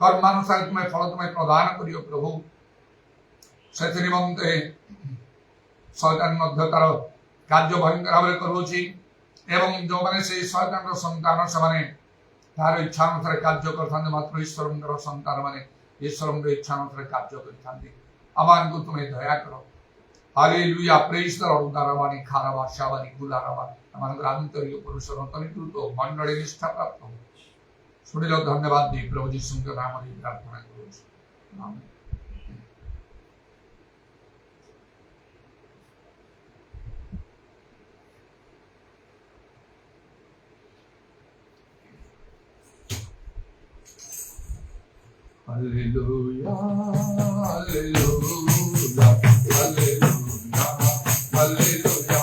कर्मानुसार तुम्हें फल तुम्हें प्रदान करियो प्रभु से निमंते शैतान मध्य तार कार्य भयंकर भाव करुँची एवं जो मैंने से शैतान संतान से तार इच्छा अनुसार कार्य करते मात्र ईश्वर संतान मैंने ईश्वर इच्छा अनुसार कार्य करते आमान को तुम्हें दया करो hallelujah praise the Lord दारावानी खारावा Shawani गुलारावा आमान आंतरिक पुरुष तनिकृत मंडली निष्ठा प्राप्त हो सुनिल धन्यवाद दी प्रभु जी के नाम प्रार्थना करूँ आमीन। Hallelujah, hallelujah, hallelujah, hallelujah,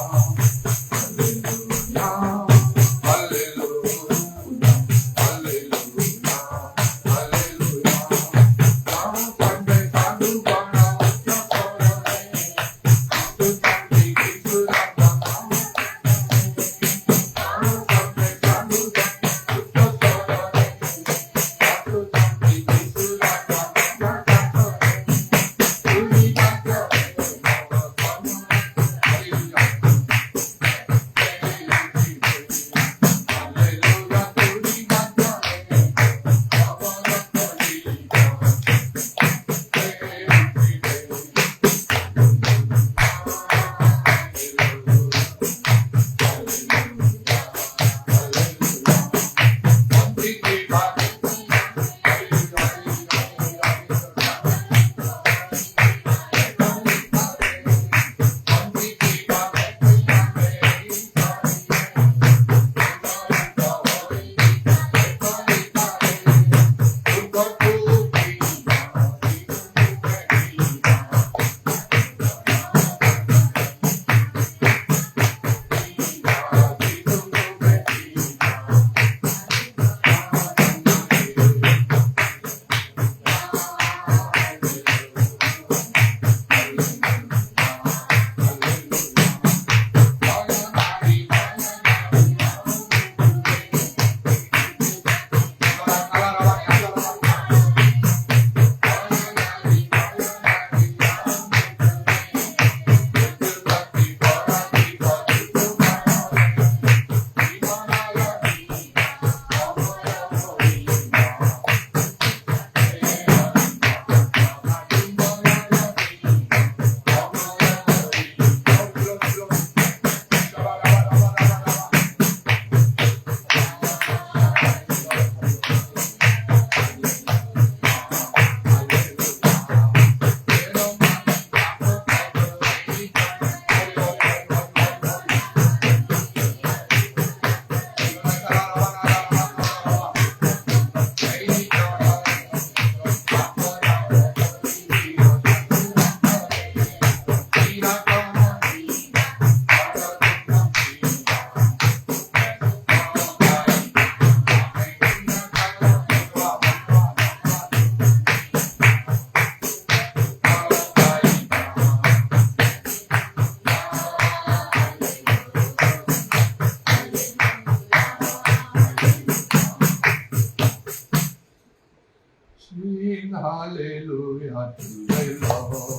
hallelujah to the Lord.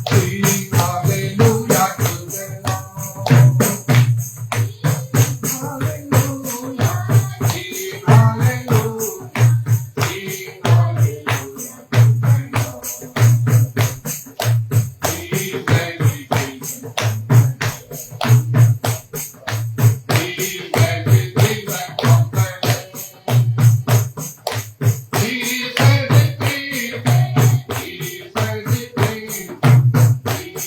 Sing hallelujah to the Lord. Hallelujah. Sing hallelujah. Sing hallelujah to the Lord. He very Jesus. He very Jesus from the He very Jesus. He very Jesus.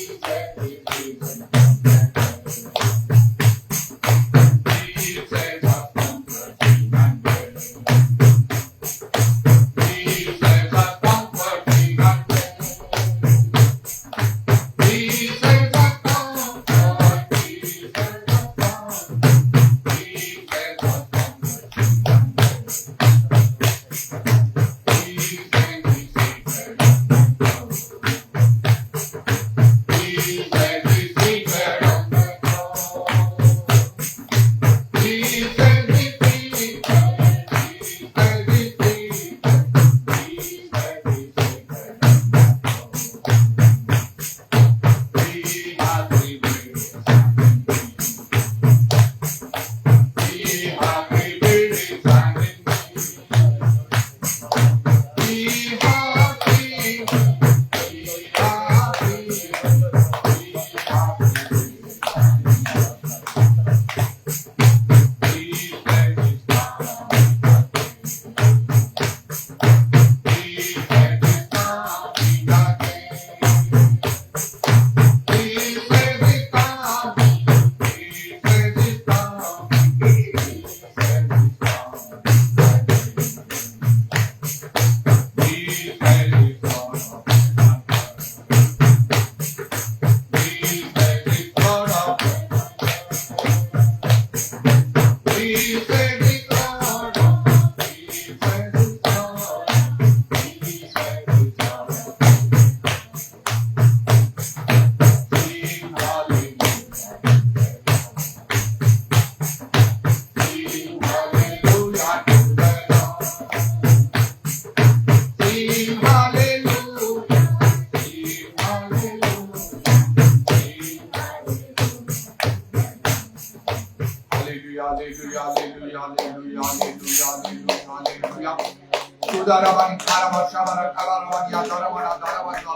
Udarabani Karama Shabara Kalarabani Adaramana Daramana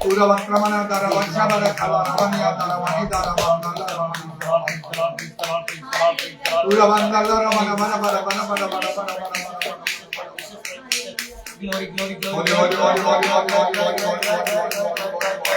Uravakramana Daravani Shabara Kalarabani Adaramani Daramana Uravandala Ramana Mana Mana Mana Mana Mana Glory, glory, glory. Holy, holy, holy, holy, holy, holy, holy, holy,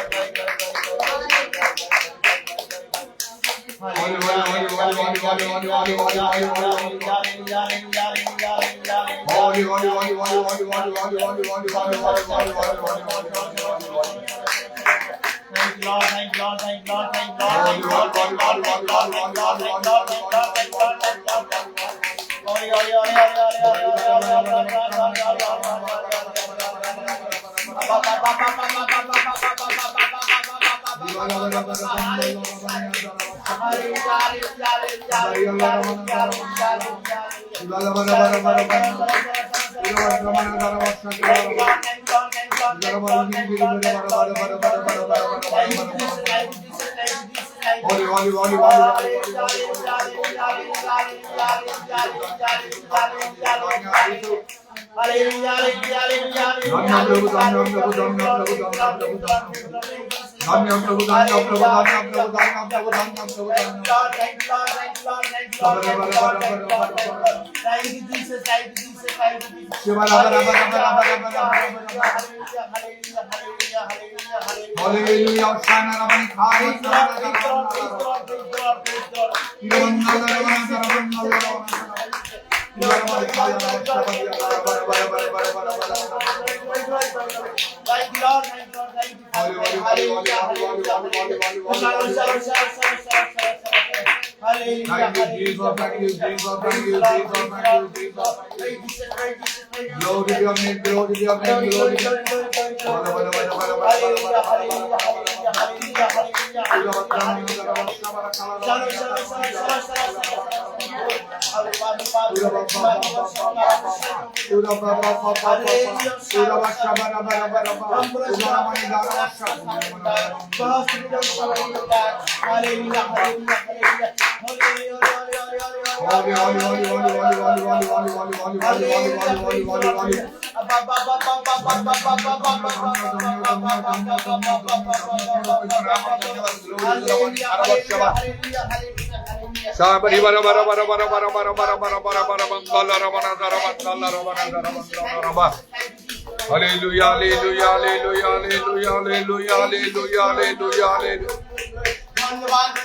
Hallelujah, hallelujah, hallelujah, hallelujah, hallelujah, hallelujah, hallelujah, hallelujah.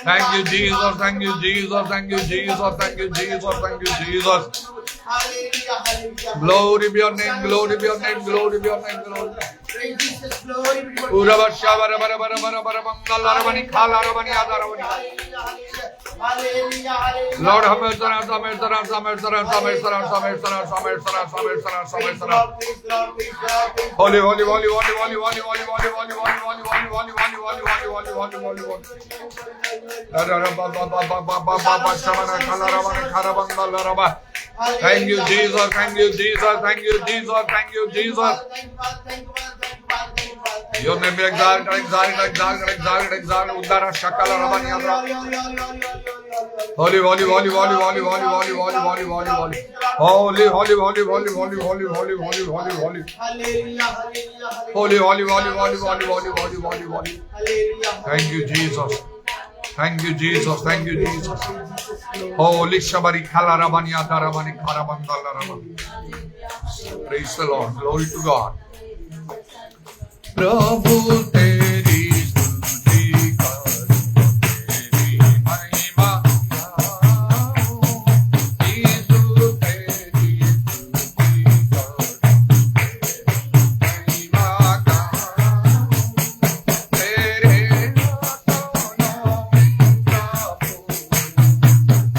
Thank you, Jesus, thank you, Jesus, thank you, Jesus, thank you, Jesus, thank you, Jesus. Glory be your name, glory be your name, glory be your name, glory. Lord, have mercy on us, have mercy on us, have mercy on us, have mercy on us, have mercy on us, have mercy on us, have mercy on us, have mercy on us. Holy, holy, holy, holy, holy, holy, holy, holy, holy, holy, holy, holy, holy, holy, holy, holy, holy, holy. Thank you, Jesus, thank you, Jesus, thank you, Jesus, thank you, Jesus. Your name be exalted, exalted, exalted, exalted, exalted. Uddara Shakala Rabani Abra. Holy, holy, holy, holy, holy, holy, holy, holy, holy, holy, holy. Holy, holy, holy, holy, holy, holy, holy, holy, holy, holy. Holy, holy, holy, holy, holy, holy, holy, holy, holy. Thank you, Jesus. Thank you, Jesus. Thank you, Jesus. Holy Shabari Kala Rabani Adarabani Karabandala Rabani. Praise the Lord. Glory to God. प्रभु तेरी स्तुति करूं, तेरी महिमा गाऊं, यीशु तेरी स्तुति करूं, तेरी महिमा गाऊं, तेरे चरणों में प्रभु,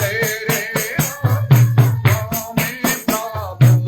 तेरे चरणों में प्रभु,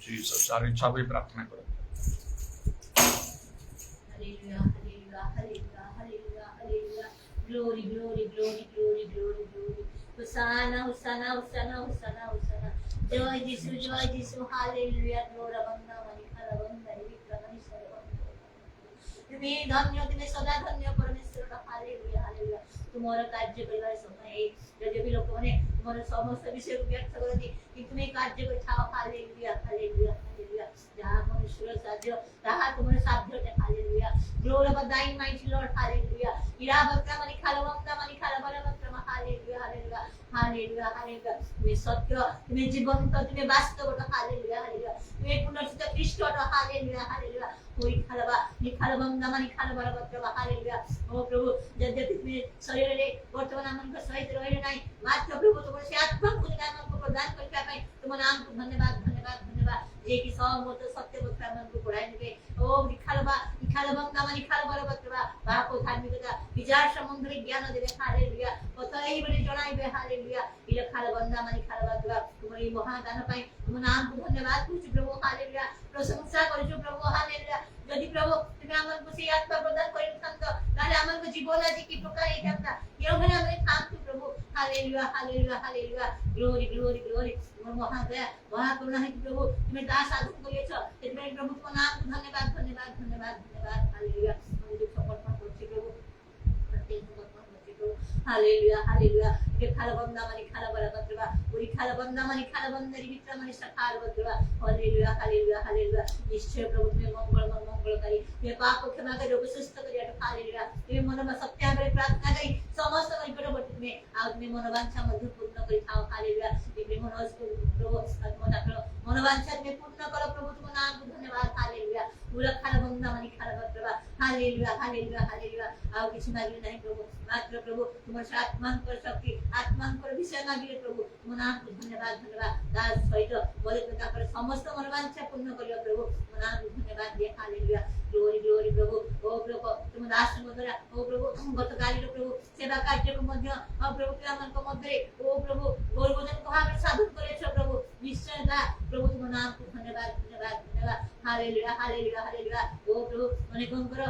जीसस चार इच्छा भी प्रार्थना करो। Hallelujah, hallelujah, hallelujah, hallelujah, hallelujah. Glory, glory, glory, glory, glory, glory. Hosanna, Hosanna, Hosanna, Hosanna, Hosanna. Joy Jesus, hallelujah. Glory, Banda, Manikala, Banda, Vikra, Manisha, तुम्हें धन्य तुम्हें सदा धन्य परमेश्वर हालेलुया हालेलुया तुम्हारा कार्य परिवार समय यदि भी लोग ने तुम्हारा समस्त विषय को व्यक्त करती कि तुम्हें कार्य को छाओ हालेलुया हालेलुया हालेलुया जहाँ मनुष्य साध्य जहाँ तुम्हारे साध्य है hallelujah glory of the mighty Lord hallelujah इरा बक्का मनी खाला बला बक्का हालेलुया हालेलुया हालेलुया हालेलुया तुम्हें सत्य तुम्हें जीवंत तुम्हें वास्तव हालेलुया हालेलुया तुम्हें पुनर्जित ख्रीष्ट हालेलुया हालेलुया कोई खालबा निखालबम नमनि खालबा बक्का हालेलुया ओ प्रभु यद्यपि तुम्हें शरीर रे वर्तमान मन को सहित रहे नहीं मात्र प्रभु तुम्हारे से आत्मा को नाम को प्रदान करके पाए तुम्हारे नाम को धन्यवाद धन्यवाद धन्यवाद जे कि सहमत सत्य बक्का मन को पढ़ाई के ओ निखालबम नमनि खालबा बक्का बापो धार्मिकता विचार समुद्री ज्ञान देवे हालेलुया पतई बने जणाइबे हालेलुया इला खालबम नमनि खालबा तुम्हारे महादान पाए तुम्हारे नाम को धन्यवाद पूछ प्रभु हालेलुया प्रशंसा करू प्रभु हालेलुया यदि प्रभु तुम्हें आमन को से आत्मा प्रदान करिथंत ताले आमन को जीवन आज की प्रकार एटा येवने हमरे थांतु प्रभु hallelujah hallelujah hallelujah glory glory glory तुम महादया महाकरुणा है प्रभु तुम्हें दास साधु करियछ एतमे प्रभु तुम नाम को धन्यवाद धन्यवाद धन्यवाद धन्यवाद हालेलुया हम जो समर्पण करछि प्रभु प्रत्येक समर्पण करछि प्रभु हालेलुया हालेलुया के खालबंदा मनि खालबरा बत्रवा पूरी खालबंदा मनि खालबंदरी वित्र मनि सखाल बत्रवा हालेलुया हालेलुया हालेलुया निश्चय प्रभु तुम्हें मंगल करी ये पाप को क्षमा कर रोग सुस्त कर या हालेलुया ये मन में सत्याग्रह प्रार्थना करी समस्त निकट बट में आज में मनोवांछा मध्य पूर्ण करी थाओ हालेलुया ये मनोज को प्रभु मनोवांछा में पूर्ण करो प्रभु तुम नाम को धन्यवाद हालेलुया पूरा खालबंदा मनि खालबत्रवा हालेलुया हालेलुया हालेलुया आओ किछ मांगे नहीं प्रभु मात्र प्रभु तुम्हारे आत्मा कर शक्ति आत्मा कर विषय मांगे प्रभु तुम नाम को धन्यवाद धन्यवाद दास सहित बोले प्रकार पर समस्त मनोवांछा पूर्ण करियो प्रभु तुम नाम को धन्यवाद दे हालेलुया ग्लोरी ग्लोरी प्रभु ओ प्रभु तुम दास मधुरा ओ प्रभु गतकाली प्रभु सेवा कार्य को मध्य ओ प्रभु तुम को मध्य ओ प्रभु गोरगोजन को हम साधु करे छ प्रभु निश्चय दा प्रभु तुम नाम को धन्यवाद धन्यवाद धन्यवाद हालेलुया हालेलुया हालेलुया ओ प्रभु अनेकंकर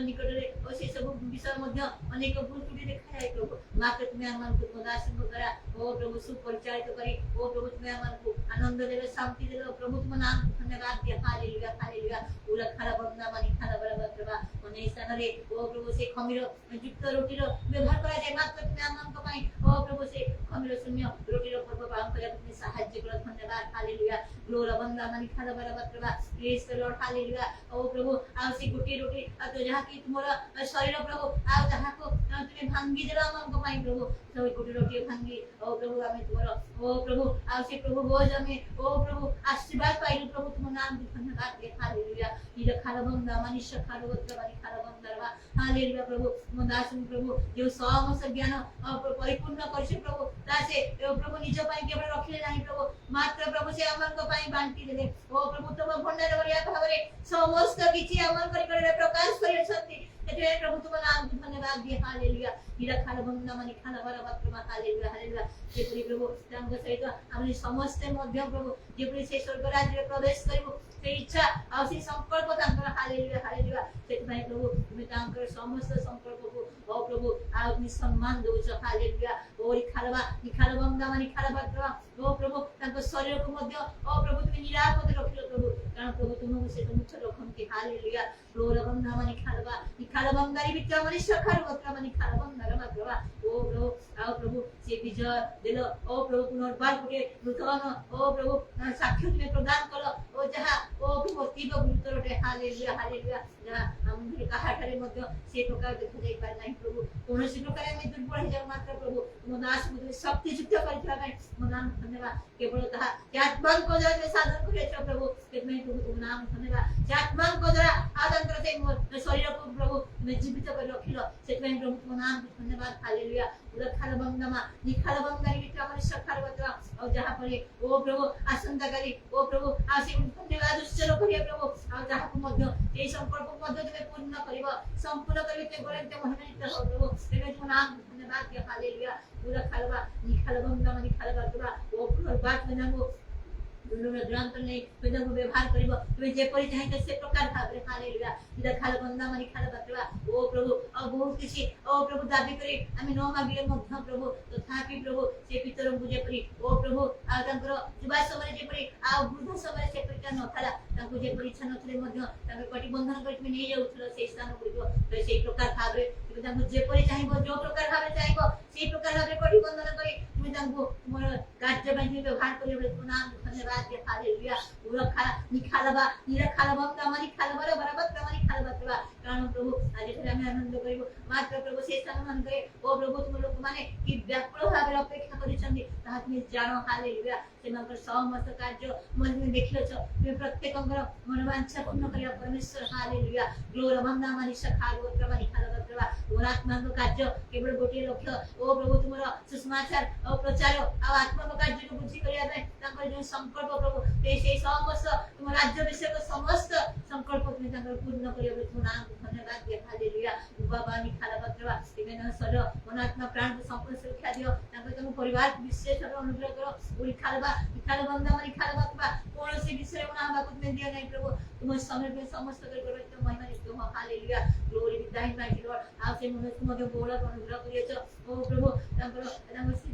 निकट रे ओ से सब विषय मध्य अनेक भूल त्रुटि देखा जाय प्रभु मात्र तुम्हें हमन को दास मधुरा ओ प्रभु सुपरिचालित करी ओ प्रभु तुम्हें हमन को आनंद देवे शांति देवे प्रभु तुम नाम को धन्यवाद दे हालेलुया हालेलुया पूरा खाला बंदा मानी खाला बराबर प्रभु मने स्थान रे ओ प्रभु से खमीर युक्त रोटी रो व्यवहार करा जाय मात्र तुम्हें हमन को पाई ओ प्रभु से खमीर शून्य रोटी रो पर्व पालन करा तुम्हें सहाय्य करो धन्यवाद हालेलुया ग्लोरी बंदा मानी खाला बराबर प्रभु प्रेज द लॉर्ड हालेलुया ओ प्रभु आ से गुटी रोटी आ तो जहा की तुम्हारा शरीर प्रभु आ जहा को तुम्हें भांगी देला हमन को पाई प्रभु तो गुटी रोटी भांगी ओ प्रभु हमें तुम्हारा ओ प्रभु आ से प्रभु भोज हमें ओ प्रभु आशीर्वाद पाइलु प्रभु तुम नाम धन्यवाद दे हालेलुया इला खालबंदा मनुष्य खालबंदा मानी खालबंदा हालेलुया प्रभु दास प्रभु जो समस्त ज्ञान परिपूर्ण करछे प्रभु तासे प्रभु निज पाई केवल रखले नाही प्रभु मात्र प्रभु से हमन को पाई बांटी देले ओ प्रभु तुम भंडार बरिया भाबरे समस्त किछि हमन करि प्रकाश करि छथि एते प्रभु तुम नाम धन्यवाद दे हालेलुया इला खालबंदा मानी खालबरा प्रभु हालेलुया हालेलुया जे प्रभु तंग सहित हमनि समस्त मध्य प्रभु जे से स्वर्ग राज्य प्रवेश करिवो से इच्छा आ से संकल्प तांकर हालेलुया हालेलुया सेतमै प्रभु तुमे तांकर समस्त संकल्प को ओ प्रभु आत्मी सम्मान दोछ हालेलुया ओ खालबंदा मानी खालबा ओ प्रभु तांकर शरीर को मध्य ओ प्रभु तुमे निरापद रखिलो प्रभु कारण प्रभु तुमको से मुछ रखंती हालेलुया ग्लोरी मानी खालबंदा रि विच मानी सखार वक्र मानी खालबंदा रमा प्रभु ओ प्रभु आओ प्रभु से विजय देलो ओ प्रभु पुनर्बार गुटे नूतन ओ प्रभु साक्ष्य तुमे प्रदान कलो ओ जहा ओ प्रभु तीव गुरुतरटे हालेलुया हालेलुया जहा हम कहा ठारे मध्य से प्रकार देखा जाई पार नाही प्रभु कोनोसी प्रकार में दुर्बल हो जाऊ मात्र प्रभु तुम दास मुझे शक्ति युक्त करितला नै तुम नाम धन्यवाद केवल कहा कि आत्मा को जरा साधन करे छ प्रभु तेमे प्रभु तुम नाम धन्यवाद जे आत्मा को जरा आदान करते मोर शरीर को प्रभु मैं जीवित कर रखिलो सेमे प्रभु तुम नाम धन्यवाद हालेलुया पूरा खालबंदा निखालबंदा रि विच मानी सखार बत्रा और जहां पर ओ प्रभु आसंता करी ओ प्रभु आसी धन्यवाद उच्चार करिया प्रभु और जहां को मध्य ए संकल्प मध्य तुम्हें पूर्ण करिवो संपूर्ण करिवे ते बोले ते महिमान्वित हो प्रभु तेमे तुम नाम धन्यवाद दे हालेलुया पूरा खालबा निखालबंदा मानी खालबा तुरा ओ पूरा बात बनागो ଦୁରାନ୍ତ ନେଇ ତୁମେ ତାଙ୍କୁ ବ୍ୟବହାର କରିବ ତୁମେ ଯେପରି ଚାହିଁଛ ସେ ପ୍ରକାର ଭାବରେ ହାଲେଲୁୟା ନିଜ ଖାଲ ବନ୍ଦା ମାରି ଖାଲ ବାତିବା ଓ ପ୍ରଭୁ ଆଉ ବହୁତ କିଛି ଓ ପ୍ରଭୁ ଦାବି କରି ଆମେ ନ ମାଗିଲେ ମଧ୍ୟ ପ୍ରଭୁ ତଥାପି ପ୍ରଭୁ ସେ ପିତରଙ୍କୁ ଯେପରି ଓ ପ୍ରଭୁ ଆଉ ତାଙ୍କର ଯୁବା ସମୟରେ ଯେପରି ଆଉ ବୃଦ୍ଧ ସମୟରେ ସେପରିକା ନଥିଲା ତାଙ୍କୁ ଯେପରି ଇଚ୍ଛା ନଥିଲେ ମଧ୍ୟ ତାଙ୍କୁ କଟି ବନ୍ଧନ କରି ତୁମେ ନେଇଯାଉଥିଲ ସେଇ ସ୍ଥାନ ଗୁଡ଼ିକ ସେଇ ପ୍ରକାର ଭାବରେ ତୁମେ ତାଙ୍କୁ ଯେପରି ଚାହିଁବ ଯୋଉ ପ୍ରକାର ଭାବରେ ଚାହିଁବ ସେଇ ପ୍ରକାର ଭାବରେ କଟି ବନ୍ଧନ କରି ତୁମେ ତାଙ୍କୁ ତୁମର କାର୍ଯ୍ୟ ପାଇଁ ବ୍ୟବହାର କରିବ ବୋଲି ତୁମ ନାମ ଧନ୍ୟବାଦ ଦିଅ ହାଲେଲୁୟା ଉରଖା ନିଖାଲବା ନିରଖାଲବା ତମରି ଖାଲବାର ବରାବର ତମରି ଖାଲବା କାରଣ ପ୍ରଭୁ ଆଜି ଠାରେ ଆମେ ଆନନ୍ଦ କରିବୁ ମାତ୍ର ପ୍ରଭୁ ସେଇ ସ୍ଥାନ ମାନଙ୍କରେ ଓ ପ୍ରଭୁ ତୁମ ଲୋକମାନେ କି ବ୍ୟାକୁଳ ଭାବରେ ଅପେକ୍ଷା କରିଛନ୍ତି ତାହା ତୁମେ ଜାଣ ହାଲେଲୁୟା ସେମାନଙ୍କର ସମସ୍ତ କାର୍ଯ୍ୟ ତୁମେ ଦେଖିଅଛ ତୁମେ ପ୍ରତ୍ୟେକଙ୍କର ମନୋବାଞ୍ଛା ପୂର୍ଣ୍ଣ କରିବା ପରମେଶ୍ୱର ହାଲେଲୁୟା ଗ୍ଲୋର ମନ୍ଦା ମନିଷା ଖାଲବ ପ୍ରଭା ନିଖାଲବା ପ୍ରଭା ତୁମର ଆତ୍ମାଙ୍କ କାର୍ଯ୍ୟ କେବଳ ଗୋଟିଏ ଲକ୍ଷ୍ୟ ଓ ପ୍ରଭୁ ତୁମର ସୁସମାଚାର ଓ ପ୍ରଚାର ଆଉ ଆତ୍ମାଙ୍କ କାର୍ଯ୍ୟକୁ ବୁଝି କରିବା ପାଇଁ ତାଙ୍କର ଯେଉଁ ସଂକଳ୍ପ ପ୍ରଭୁ ସେଇ ସମସ୍ତ ତୁମ ରାଜ୍ୟ ବିଷୟକ ସମସ୍ତ ସଂକଳ୍ପ ତୁମେ ତାଙ୍କର ପୂର୍ଣ୍ଣ କରିବା ବୋଲି ତୁମ ନାମକୁ ଧନ୍ୟବାଦ ଦିଅ ହାଲେଲୁୟା ବାବା ନିଖାଲବା ପ୍ରଭା ତୁମେ ତାଙ୍କ ଶରୀର ମନ ଆତ୍ମା ପ୍ରାଣକୁ ସମ୍ପୂର୍ଣ୍ଣ ସୁରକ୍ଷା ଦିଅ ତାଙ୍କ ତମ ପରିବାରକୁ ବିଶେଷ ଭାବେ ଅନୁଗ୍ରହ କର ଉରି ଖାଲବା ବନ୍ଦା ମାରି ଖାଲବା ପ୍ରଭା କୌଣସି ବିଷୟରେ ହେବାକୁ ତୁମେ ଦିଅ ନାହିଁ ପ୍ରଭୁ ତୁମ ସମୟ ସମସ୍ତ କରି ମହିମା ତୁମ ହାଲେଲୁୟା ଗ୍ଲୋରି ବି ଦାଇନ୍ ମାଇଟି ଲର୍ଡ ଆଉ ସେ ମନକୁ ମଧ୍ୟ ବହୁଳ ଅନୁଗ୍ରହ କରିଅଛ ଓ ପ୍ରଭୁ ତାଙ୍କର ସ୍ତ୍ରୀ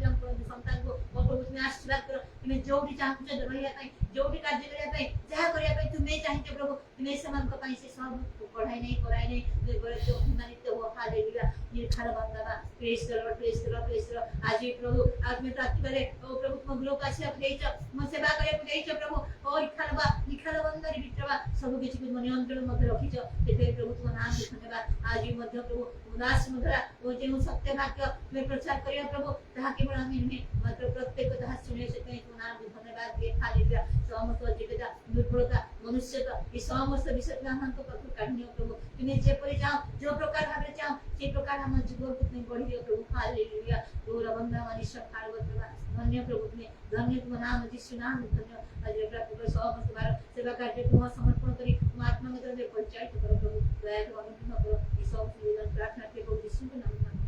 ସନ୍ତାନକୁ ଓ ପ୍ରଭୁ ତୁମେ ଆଶୀର୍ବାଦ କର ତୁମେ ଯୋଉଠି ଚାହୁଁଛ ରହିବା ପାଇଁ ଯୋଉଠି କାର୍ଯ୍ୟ କରିବା ପାଇଁ ଯାହା କରିବା ପାଇଁ ତୁମେ ଚାହିଁଛ ପ୍ରଭୁ ତୁମେ ସେମାନଙ୍କ ପାଇଁ ସେ ସବୁ ପଢାଇ ନାହିଁ କରାଇ ନାହିଁ ତୁମେ ଗରେ ଅଭିମାନିତ ହୁଅ ହାଲେଲୁୟା ନିର୍ଖାଲ ବନ୍ଦାବା ପ୍ରେସ୍ କର ଆଜି ପ୍ରଭୁ ଆଉ ତୁମେ ରାତିରେ ଓ ପ୍ରଭୁ ତୁମ ଗୃହକୁ ଆସିବାକୁ ଦେଇଛ ତୁମ ସେବା କରିବାକୁ ଦେଇଛ ପ୍ରଭୁ ଓ ନିଖାଲ ବନ୍ଦାରେ ବିତ୍ରବା ସବୁ କିଛି ତୁମ ନିୟନ୍ତ୍ରଣ ମଧ୍ୟ ରଖିଛ ସେଥିପାଇଁ ପ୍ରଭୁ ତୁମ ନାମ ଧନ୍ୟବାଦ ଆଜି ମଧ୍ୟ ପ୍ରଭୁ ଉଦାସ ମୁଦ୍ରା ଓ ଯେଉଁ ସତ୍ୟ ବାକ୍ୟ ତୁମେ ପ୍ରଚାର କରିବା ପ୍ରଭୁ ତାହା କେବଳ ଆମେ ନୁହେଁ ମାତ୍ର ପ୍ରତ୍ୟେକ ତାହା ଶୁଣେ ସେଥିପାଇଁ ତୁମ ନାମକୁ ଧନ୍ୟବାଦ ଦିଏ ହାଲେଲୁୟା ସମସ୍ତ ଜୀବିକା ଦୁର୍ବଳତା ମନୁଷ୍ୟତା ଏ ସମସ୍ତ ବିଷୟ ତୁମେ ଆମମାନଙ୍କ ପାଖରୁ କାଢ଼ି ନିଅ ପ୍ରଭୁ ତୁମେ ଯେପରି ଚାହଁ ଯୋଉ ପ୍ରକାର ଭାବରେ ଚାହଁ ସେ ପ୍ରକାର ଆମ ଜୀବନକୁ ତୁମେ ଗଢ଼ି ଦିଅ ପ୍ରଭୁ ହାଲେଲୁୟା ଗୌର ବନ୍ଦା ମନୀଷ ଖାଳବ ପ୍ରଭା ଧନ୍ୟ ପ୍ରଭୁ ତୁମେ ଧନ୍ୟ ତୁମ ନାମ ଯୀଶୁ ନାମ ଧନ୍ୟ ଆଜି ପ୍ରାପ୍ତ ସମସ୍ତ ବାର ସେବା କାର୍ଯ୍ୟ ତୁମ ସମର୍ପଣ କରି ତୁମ ଆତ୍ମମତରେ ପରିଚାଳିତ କର ପ୍ରଭୁ ଦୟାକରି ଅନୁଗ୍ରହ କର ଏ ସବୁ ନିବେଦନ ପ୍ରାର୍ଥନା କରି ପ୍ରଭୁ ଯୀଶୁଙ୍କ ନାମରେ ମାଗୁଛି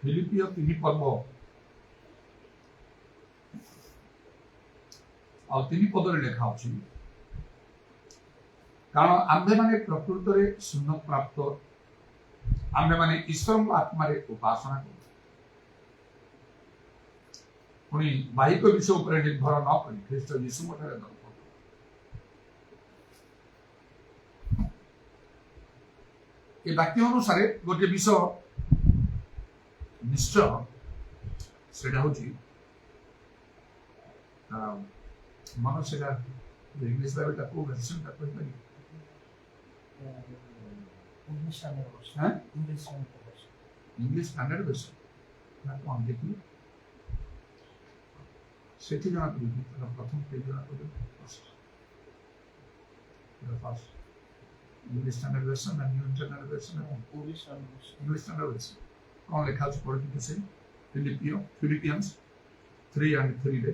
ଫିଲିପିଓ 3 ପର୍ବ ଆଉ 3 ପଦରେ ଲେଖା ଅଛି କାରଣ ଆମ୍ଭେମାନେ ପ୍ରକୃତରେ ଶୂନ୍ୟ ପ୍ରାପ୍ତ ଆମ୍ଭେମାନେ ଈଶ୍ୱରଙ୍କ ଆତ୍ମାରେ ଉପାସନା କରୁ ପୁଣି ବାହିକ ବିଷୟ ଉପରେ ନିର୍ଭର ନ କରି ଖ୍ରୀଷ୍ଟ ଯୀଶୁଙ୍କଠାରେ ଦର୍ପ ଏ ବାକ୍ୟ ଅନୁସାରେ ଗୋଟିଏ ବିଷୟ ନିଶ୍ଚୟ ସେଟା ହଉଛି ମନ ସେଟା ଇଂଲିଶ ବାଇବେଲଟା କୋଉ ଭେର୍ସନଟା କହିପାରିବି ଇଂଲିଶ ଷ୍ଟାଣ୍ଡାର୍ଡ ଭେର୍ସନ ନା କଣ ଦେଖିଲି ସେଠି ଜଣା ପଡିବି ପ୍ରଥମ ପେଜ ଜଣା ପଡିବ ଫାର୍ଷ୍ଟ ଇଂଲିଶ ଷ୍ଟାଣ୍ଡାର୍ଡ ଭେର୍ସନ ନା ନ୍ୟୁ ଇଣ୍ଟରନାଲ ଭେର୍ସନ ଇଂଲିଶ ଷ୍ଟାଣ୍ଡାର୍ଡ ଭେର୍ସନ कौन लिखा है पढ़ के से फिलिपियंस 3:3 रे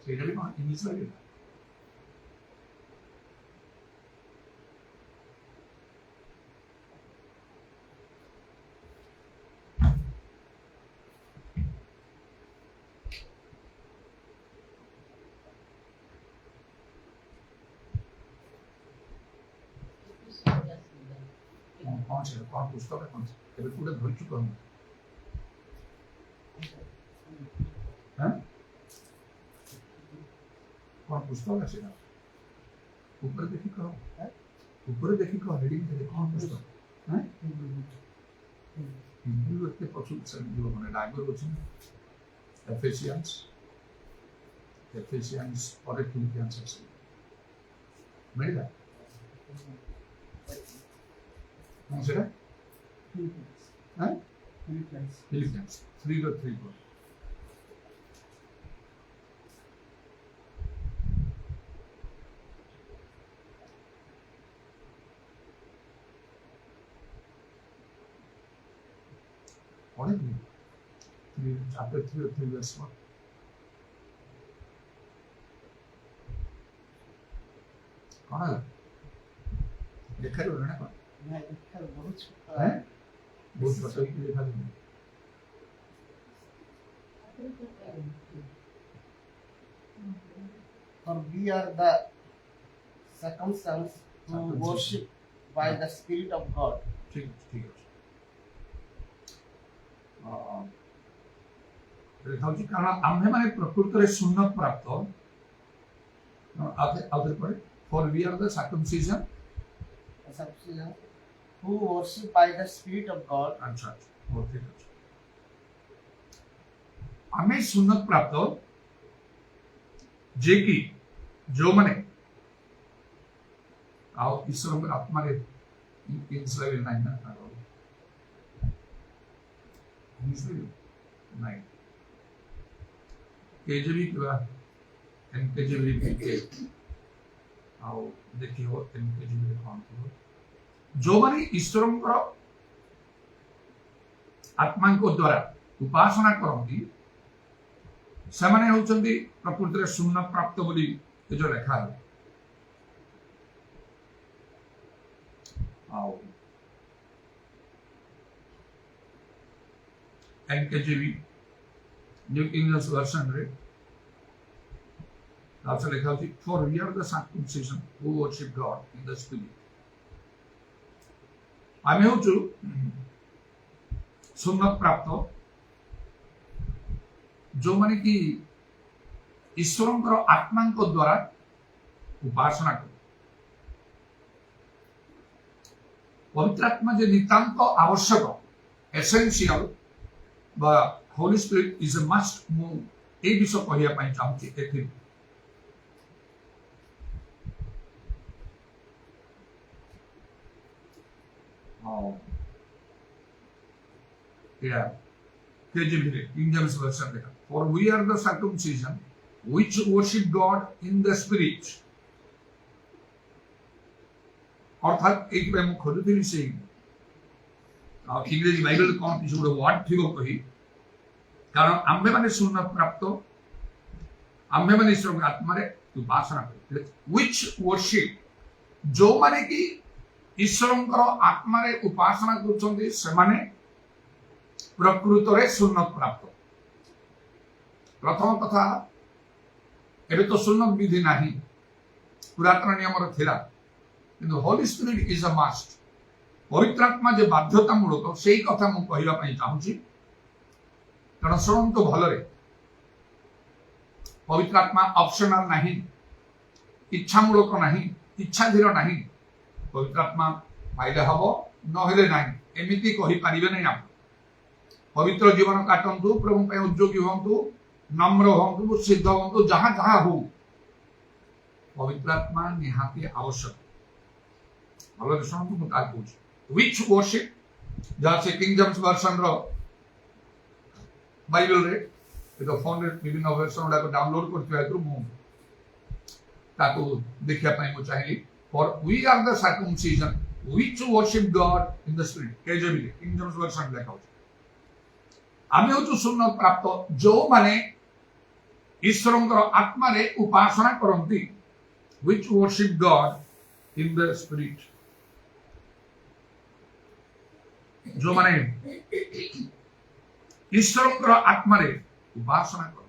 सेटा भी इंग्लिश वाले कौन पुस्तक है कौन से पूरे भर चुका हूँ कौन पुस्तक है सेना ऊपर देखी कहो हेडिंग दे कौन पुस्तक हैं हिंदी व्यक्ति पशु सब जो माने डायगर अछि Ephesians ପରେ Philippians ଅଛି ମିଳିଲା କଣ ସେଟା Philippians 3:3 पढ़े chapter 3 verse 1 कौन है देखा लो ना कौन मैं देखा बहुत छोटा है बहुत बड़ा ही देखा लो For we are the circumcised who worship by the Spirit of God. ठीक है देखा जी कारण आम्हे माने प्रकृति रे शून्य प्राप्त आधे पड़े for we are the circumcision Who worship by the Spirit of God. अच्छा बहुत ठीक है हमें शून्य प्राप्त जे की जो माने आओ ईश्वर में आत्मा रे इस्राएल नहीं ना नहीं केजीबी किंवा एनकेजीबी के आओ देखियो एनकेजीबी कौन थी जो माने ईश्वरंकर आत्मा को द्वारा उपासना करती ସେମାନେ ହେଉଛନ୍ତି ପ୍ରକୃତିରେ ଶୂନ୍ୟ ପ୍ରାପ୍ତ ବୋଲି ଯୋଉ ଲେଖା ହେଲା ଆଉ एनकेजीबी न्यू किंग जेम्स वर्जन रे also ଲେଖା ଅଛି for we are the circumcision who worship God in the spirit ଆମେ ହେଉଛୁ ଶୂନ୍ୟ ପ୍ରାପ୍ତ ଯୋଉମାନେ କି ଈଶ୍ୱରଙ୍କର ଆତ୍ମାଙ୍କ ଦ୍ୱାରା ଉପାସନା କରୁ ପବିତ୍ର ଆତ୍ମା ଯେ ନିତାନ୍ତ ଆବଶ୍ୟକ ଏସେନ୍ସିଆଲ বা holy spirit is a must মু এই বিষয় কহিয়া পাই চাহুছি এথি KJV King James Version লেখা for we are the circumcision which worship God in the spirit অর্থাৎ এইভাবে আমি খোঁজুଥିଲି সেই इंग्रेजी बाइबल कौन किसी गोटे वर्ड थी कही कारण आम्भे माने शून्य प्राप्त आम्भे माने ईश्वर आत्मा रे उपासना करते व्हिच वर्शिप जो माने कि ईश्वरंकर आत्मा रे उपासना करछन्ती से माने प्रकृत रे शून्य प्राप्त प्रथम कथा एबे तो शून्य विधि नाही पुरातन नियम रे थिला किंतु Holi spirit is a must पवित्र आत्मा जो बाध्यतामूलक से कथा मु कहवाई चाहूँगी कारण शुणु भलरे पवित्र आत्मा ऑप्शनल नहीं इच्छामूलक नहीं इच्छाधीर नहीं पवित्र आत्मा पाइले हम नहेले नहीं एमती कहि पारिबे नहीं आप पवित्र जीवन काटंतु प्रभु पे उद्योगी होंतु नम्र होंतु सिद्ध होंतु जहाँ जहाँ हो पवित्र आत्मा निहाती आवश्यक भलरे शुणु मु ता कहूँ which worship जहाँ से किंग जेम्स वर्जन रो बाइबल रे तो फोन रे विभिन्न वर्जन उडा को डाउनलोड करते है तो मु ताको देखिया पाई मु चाहिए for we are the circumcision which worship God in the spirit KJV king James version लेखा हो आमे हो शून्य प्राप्त जो माने ईश्वरंकर आत्मा रे उपासना करंती which worship God in the spirit जो माने ईश्वरंकर आत्मा रे उपासना कर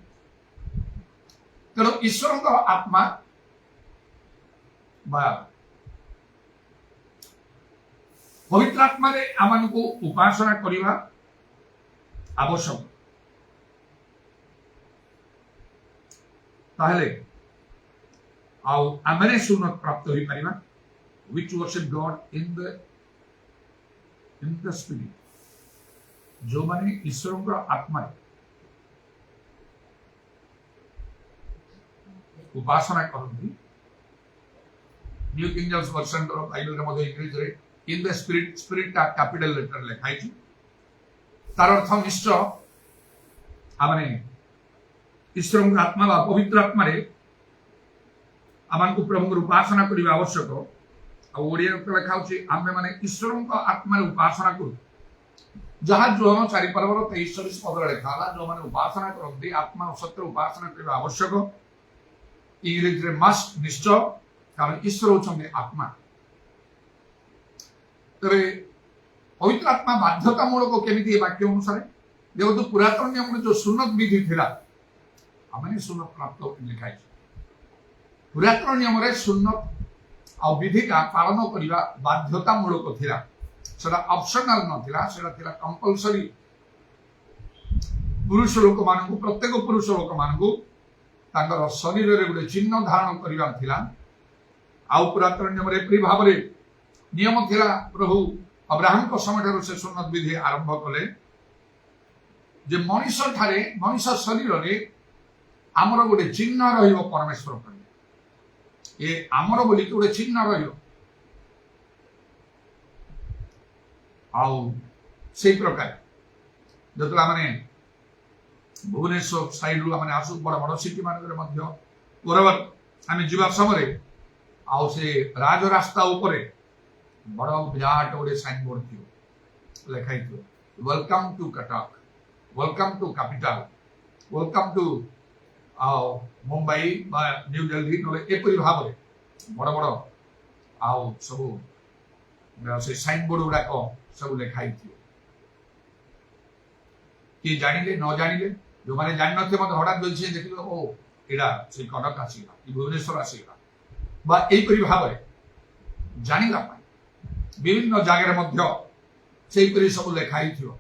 तेणु ईश्वरंकर आत्मा बा पवित्र आत्मा रे आमान को उपासना करिवा आवश्यक ताहले आउ आमने शून्य प्राप्त होई परिबा which worship God in the spirit जो माने ईश्वरंकर आत्मा उपासना करती new king James version Bible रे मध्य इंग्लिश रे इन द स्पिरिट स्पिरिट टा कैपिटल लेटर लिखा है तार अर्थ निश्चय आमने ईश्वर आत्मा बा पवित्र आत्मा रे आमान को प्रभु उपासना करबा आवश्यक आ ओडिया लिखा होची आमे माने ईश्वर आत्मा रे उपासना करू जहाँ जो चारि पर्वर 23 पद लिखा है जो मैंने उपासना करते आत्मा सत्य उपासना करने आवश्यक इंग्लिश रे मस्ट निश्चय कारण ईश्वर होचंगे आत्मा तबे पवित्र आत्मा बाध्यतामूलक केमिति वाक्य अनुसार देखो पुरातन नियम में जो सुन्नत विधि थिला आमने सुन्नत प्राप्त लिखा है पुरातन नियम रे सुन्नत आ विधि का पालन करबा बाध्यतामूलक थिला सेटा ऑप्शनल नथिला सेटा थिला कंपल्सरी पुरुष लोक मानकु प्रत्येक पुरुष लोक मानकु तांकर शरीर रे गुडे चिन्ह धारण करबा थिला आ पुरातन नियम रे प्री भाव रे नियम थिला प्रभु अब्राहम को समय से सुन्नत विधि आरंभ कले जे मनुष्य ठारे मनुष्य शरीर रे आमर गुडे चिन्ह रहिबो परमेश्वर पर ए आमर बोली गुडे चिन्ह रहिबो आउ से प्रकार जतला माने भुवनेश्वर साइड रु माने आसु बड़ बड़ सिटी मान मध्य ओरवर आमे जीवा समय आउ से राज रास्ता ऊपर बड़ विराट गोटे साइन बोर्ड थी लिखाई थी welcome to Cuttack welcome to capital welcome to Mumbai बा न्यू दिल्ली नले एपरि भाव बड़ बड़ आउ सब से साइन बोर्ड गुडा सब लिखाई थी कि जानिले न जानिले जो माने जान नथे मत हठात बोलछे देखिलो ओ एडा से कटक आसीला कि भुवनेश्वर आसीला बा एपरि भाव जानिला विभिन्न जगह मध्य से परि सब लिखाई थियो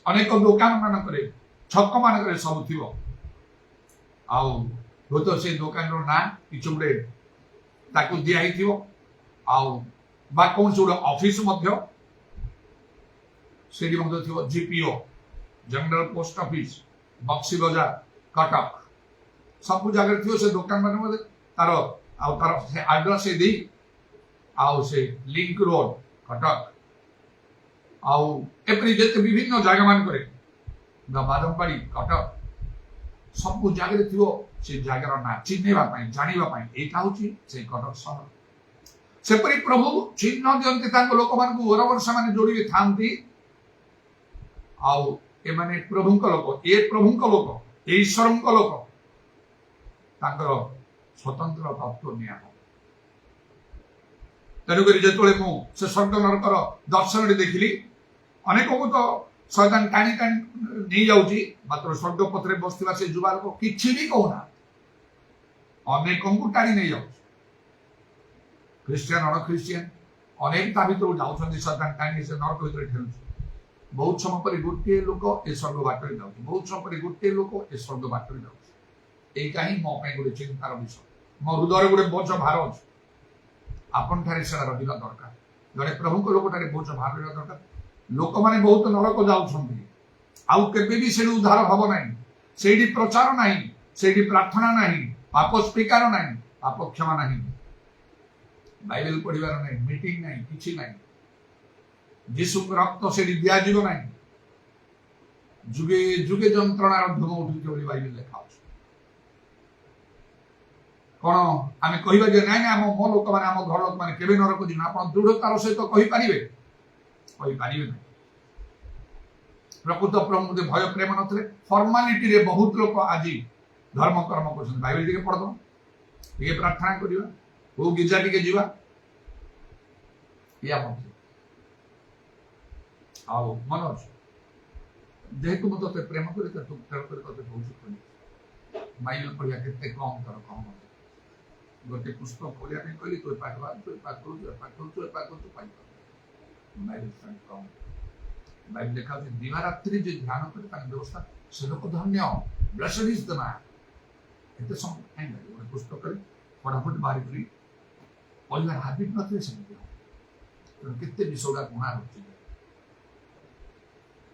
अनेक दुकान मान करे छक मान करे सब थियो आउ होतो से दुकान रो ना किछु गुडे ताकू दिया ही थियो आउ बा कोन सुड ऑफिस मध्य सेडी मध्य थियो GPO general post office Buxi Bazar Cuttack सब जगह थियो से दुकान मान मध्य तार आउ तार से एड्रेस से दी आउ से लिंक रोड कटक आउ एपरि जेते विभिन्न जगह मान करे बादमबाड़ी कटक सब जगह थियो से जगह ना चिन्हवा पई जानिबा पई एटा होची से कटक शहर सेपरि प्रभु चिन्ह दियंते तांको लोक मान को ओर वर्ष माने जोड़ी थांती आउ ए माने प्रभुंक लोक ए प्रभुंक लोक ए ईश्वरंक लोक तांकर स्वतंत्र तत्व निया तेणुक जो से स्वर्ग नरकर दर्शन देखिली अनेक को तो शैतान टाणी टाणी नहीं जाऊँगी मात्र स्वर्ग पथरे बसवा से युवा लोक किसी भी कहना अनेक को टाणी नहीं जाऊँ ख्रिस्टियान अण ख्रिस्टियान अनेक ता भर जाऊँ शैतान टाणी से नरक भर ठेलुँ बहुत समय पर गोटे लोक ए स्वर्ग बाटर जाऊँ बहुत समय पर गोटे लोक ए स्वर्ग बाटर जाऊँ यहीटा ही मो गोटे चिंतार विषय मो हृदय गोटे बोझ भार अच्छे आपन ठारे सेरा रहिला दरकार जड़े प्रभु को लोक ठारे बोझ भार रहिला दरकार लोक माने बहुत नरक जाउछंती आउ केबे भी सेडु उद्धार हबो नाही सेडी प्रचार नाही सेडी प्रार्थना नाही पाप स्वीकार नाही पाप क्षमा नाही बाइबल पढ़िबार नाही मीटिंग नाही किछि नाही यीशु रक्त सेडी दिया जीव नाही जुगे जुगे जंत्रणा धूम उठुचे बोली बाइबल लेखा कौन आम कह ना आम मो लोक मैंने आम घर लोक मैंने केवे नरक जीवन आप दृढ़तार सहित कहींपारे ना प्रकृत प्रभु भय प्रेम नथिले फॉर्मालिटी रे बहुत लोक आज धर्म कर्म कर बाइबल टिके पढ़द टिके प्रार्थना करवा को गिरजा टिके जीवा या आओ मनोज जेहेतु मु तते प्रेम करे तते तते कहूँ बाइबल पढ़िया केते कम तर कम गोटे पुस्तक पढ़िया कहली तो पाठ तो पाठ बाइबल देखा दिवारात्रि जो ध्यान करे व्यवस्था से लोक धन्य ब्लेस्ड इज द मैन एते समय टाइम गोटे पुस्तक फटाफट बाहरी करी पढ़िबार हाबिट नथिले सेमति केते विषयटा गुणा होची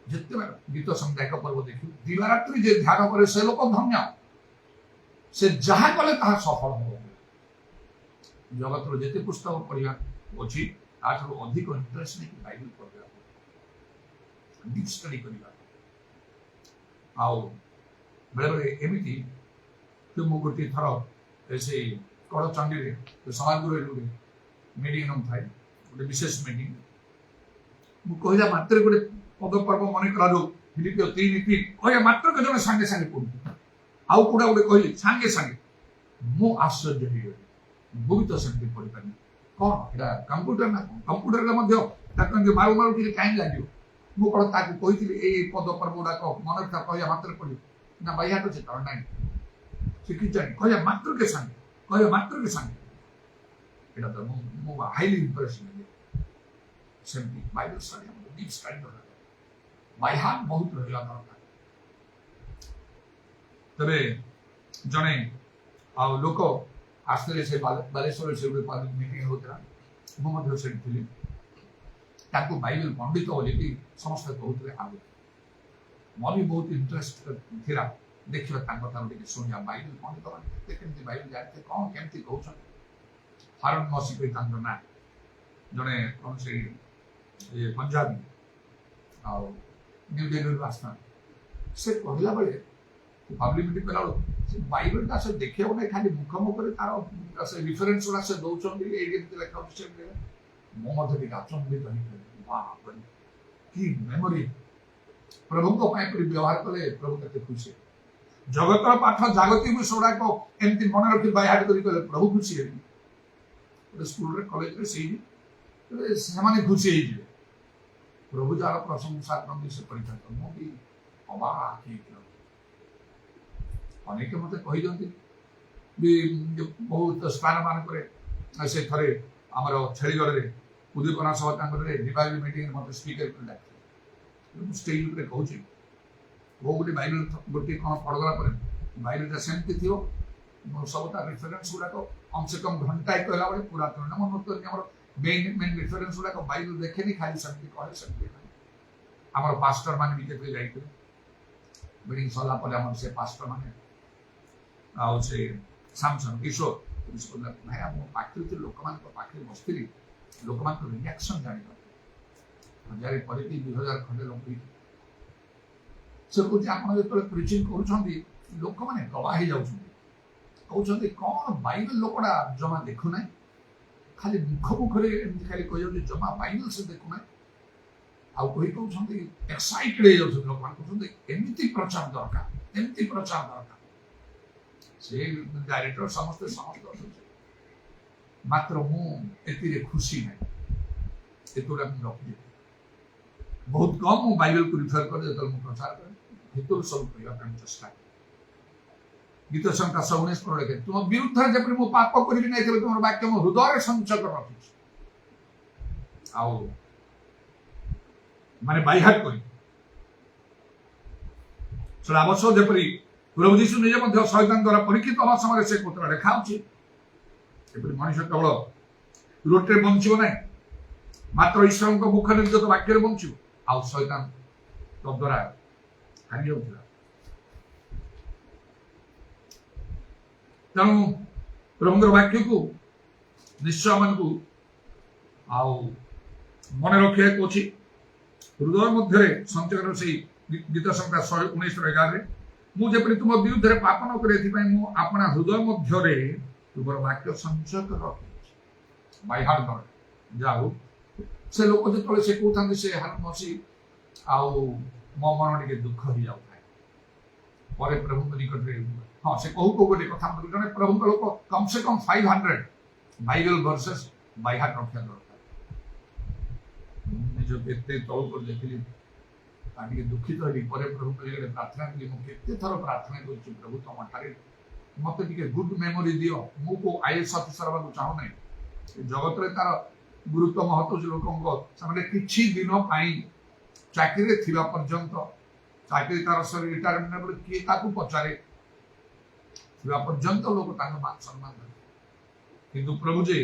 जिते गीत संध्याक पर्व देखियो दिवारात्रि जे ध्यान करे से लोक धन्य से जहाँ कले ताहा सफल हो जगत जेते पुस्तक पढ़िया अच्छी ताठू अधिक इंटरेस्ट नहीं बाइबल पढ़ा डीप स्टडी करवा आओ बेले बेले एमती कि मु गोटे थर से कड़ चंडी समाजगुरु मीटिंग नम थाए गोटे विशेष मीटिंग मु कहला मात्र गोटे पद पर्व मन करा फिलिपियो 3:3 कहला मात्र के जने संगे संगे पढ़ु आउ कोडा गोटे कहली संगे संगे मु आश्चर्य हो गली मु भी तो सेमती पढ़ी पानी कौन एटा कंप्यूटर ना कंप्यूटर रे मध्य ताकन जे मारू मारू के टाइम लागियो मु कोड ताकू कहितली ए पद पर्व गुडा को मन था कहया मात्र पढ़ी ना बाया तो चित नहीं सिखी जानी कहया मात्र के संगे एटा तो मु हाईली इंप्रेशन सेमती बाइबल स्टडी डीप स्टडी कर बाय हार्ट बहुत रहला दरकार तबे जने आ लोक आसले से बालेश्वर से मीटिंग होता मु मध्य से थिली ताकू बाइबल पंडित बोली कि समस्त कहते आगे मोर भी बहुत इंटरेस्ट थिला देखियो तांको तार टिके सुनिया बाइबल पंडित माने केमती बाइबल जानते कोन केमती कहउछन हारून मसी पे तांको ना जने कोन से ये पंजाबी आ न्यू दिल्ली रास्ता से कहला बेले पब्लिक मीटिंग कला बाइबल ता से देखियो नै खाली मुख मुख रे तार से रेफरेंस वाला से दउछन ए एते लेखा से मो मधे भी आचंबित होई वाह की मेमोरी प्रभु को पाए पर व्यवहार कले प्रभु कते खुशी जगत पाठ जागतिक विषयडा को एमती मन रखि बाय हार्ट करी कले प्रभु खुशी हेबी स्कूल रे कॉलेज रे सेही से माने खुशी हे जे प्रभु जार प्रशंसा करन से परीक्षा कर मो भी अबाक हे अनेक मते कहि दंती भी बहुत स्थान मान करे से थरे हमरो छेलीगढ़ रे उदयपना सभा तांकर रे रिवाइवल मीटिंग मते स्पीकर कर डाक स्टेज ऊपर कहूची वो गोटे बाइबल गोटे कौन पढ़गला पर बाइबल ता सेमती थियो सब ता रेफरेंस गुडा को कम से कम घंटा एक कहला बड़े पूरा तो ना मन तो हमर मेन रेफरेंस गुडा को बाइबल देखे नहीं खाली सेमती कहे सेमती हमर पास्टर मान भी के जाई मीटिंग सला पर हमर से पास्टर माने आउ से सैमसन किशोर इसको भाई हम पाखरे लोक मान को पाखरे बसथिली लोक मान को रिएक्शन जानि हजार परिधि 2000 खंडे लोक से कुछ आपण जो प्रीचिंग करूछंदी लोक माने गवाही जाउछंदी कहउछंदी कोन बाइबल लोकडा जमा देखु नै खाली मुख मुख रे एमति खाली कहियो जे जमा बाइबल से देखु नै आ कोई कहउछंदी एक्साइटेड हे जाउछंदी लोक मान कहउछंदी एमति प्रचार दरकार से डायरेक्टर समस्त मात्र मु एति रे खुशी नै एतोरा हम रखि बहुत कम मु बाइबल को रिफर कर जतल मु प्रचार कर हितुर सब कहिया काम चेष्टा गीत संख्या 19 पर लेके तुम विरुद्ध जे मु पाप करिबि नै तेबे तुमर वाक्य मु हृदय संचय कर रखि आउ माने बाय हार्ट करी श्रावस जेपरि प्रभु यीशु निजे मध्य शैतान द्वारा परीक्षित हवा समय से कोतरा देखाउछि एपरि मनुष्य केवल रोटे बंचिबो नै मात्र ईश्वर को मुख निर्गत वाक्य रे बंचिबो आ शैतान तो द्वारा हानि होउला तेणु प्रभुंकर वाक्य को निश्चय मन को आउ मन रखे कोछि हृदय मध्य संचय से गीत संख्या 19:11 मु जेपरि तुम विरुद्ध रे पाप न करे एथि मु अपना हृदय मध्य रे तुमर वाक्य संचय कर रखि बाय हार्ट कर जाऊ से लोक जे तले से कोथांदी से हार मसी आउ मो मन के दुख ही जाउ थाए परे प्रभु को निकट रे हां से कहू को गोटे कथा हम जने प्रभु को लोक कम से कम 500 बाइबल वर्सेस बाय हार्ट रखिया दरकार निज केते तौल कर देखली आगे दुखित होली परे प्रभु के प्रार्थना के मु केते थर प्रार्थना करछि प्रभु तुम ठारे मते टिके गुड मेमोरी दियो मु को आईएएस ऑफिसर बाबू चाहू नै जगत रे तार गुरुत्व महत्व जो लोकंको सामने किछि दिन पाई चाकरी थिबा पर्यंत चाकरी तार सर रिटायरमेंट के ताकू पचारे थिबा पर्यंत लोक तांग मान सम्मान किंतु प्रभु जे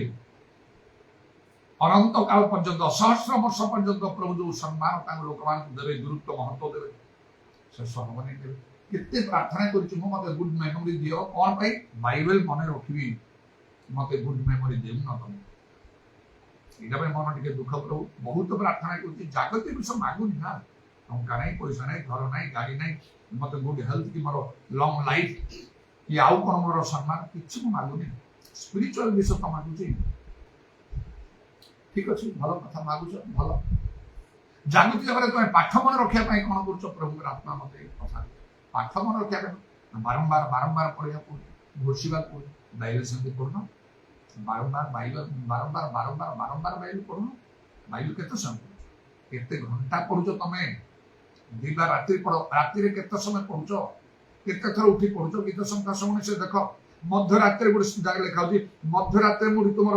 अनंत काल पर्यंत सहस्र वर्ष पर्यंत प्रभु जो सम्मान तांग लोक मान देबे गुरुत्व महत्व देबे से सहमनि देबे केते प्रार्थना करूछु मो मते गुड मेमोरी दियो कोन पई बाइबल मने रखिबी मते गुड मेमोरी देउ न तमे एटा पे मन टिके दुख प्रभु बहुत प्रार्थना करूछु जागतिक विषय मागुनी ना टंका नहीं पैसा नहीं घर नहीं गाड़ी नहीं मते गुड हेल्थ की मोर लॉन्ग लाइफ कि आउ कोन मोर सम्मान किछु मागुनी स्पिरिचुअल विषय तो मागुछि ठीक अछि भलो कथा मागुछ भलो जागृति जगह तुम पाठ मन रखा कौन कर प्रभु आत्मा मत कथा पाठ मन रखा बारंबार बारंबार पढ़ा घोषा बाइबल सेमती पढ़ुन बारंबार बाइबल बारंबार बारंबार बारंबार बाइबल पढ़ुन बाइबल केते समय केते घंटा पढ़ुछ तुम दिवा रात्रि पढ़ रात्रि केते समय पढ़ुछ केते थर उठी पढ़ुछ गीत संख्या समय से देख मध्यरात्रि गोटे जगह लिखा मध्यरात्रि मुझे तुम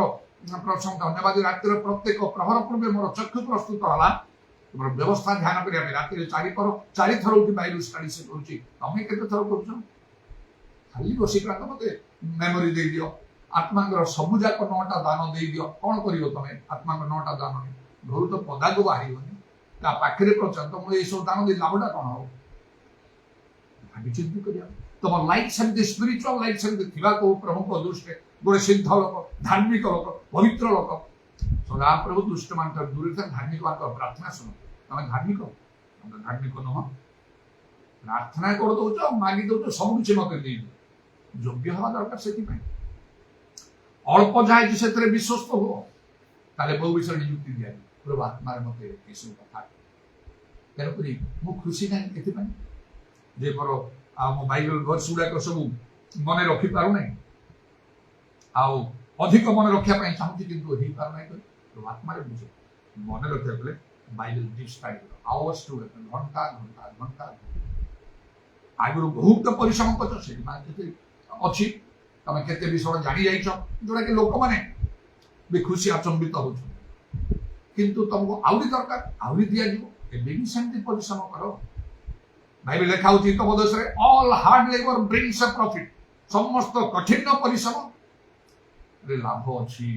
प्रसंग धन्यवाद रात्रि प्रत्येक प्रहर पूर्वे मोर चक्षु प्रस्तुत है तुम व्यवस्था ध्यान करिया राति चारि थर उठी बाइबल स्टडी से करूची तमे केते थर करूछ खाली बसिकरा तो मते मेमोरी दे दियो आत्मांगर सबु जाक 9टा दान दे दियो कोन करियो तमे आत्मांगर 9टा दान घर तो पदा को बाहरियोनी ता पाखरे प्रचंड मु ए सब दान दे लाभटा कोन हो भाबी चिंता करिया तुम लाइफ सेमती स्पिरिचुअल लाइफ सेमती थिबा को प्रभु को दृष्टि गोटे सिद्ध लोक धार्मिक लोक पवित्र लोक सदा प्रभु दुष्ट मान दूर धार्मिक मान प्रार्थना सुनो तमें धार्मिक नुह प्रार्थना कर दौच मागी दौच सब किसी मत दे योग्य हवा दरकार से अल्प जाए से विश्वस्त हो ताले बहु विषय नियुक्ति दिया प्रभु आत्मार मत कथा तेणुक मु खुशी ना ये जे मोर मो बाइबल वर्ष गुड़ाक सब मन रखी पार ना आउ अधिक मन रखा चाहूँगी किंतु हो पार ना प्रभु आत्मार बुझे मन रखा गले Bible deep study hours two घंटा घंटा घंटा आगुरी बहुत परिश्रम कर अच्छी तुम केते विषय जानी जाइछ जोड़ा कि लोक माने भी खुशी अचंबित हो किंतु तुमको आउरी दरकार आउरी दिया जीवो एबे भी सेमती परिश्रम करो बाइबल लिखा होती तो देश रे all hard labour brings a profit समस्त कठिन परिश्रम रे लाभ अछि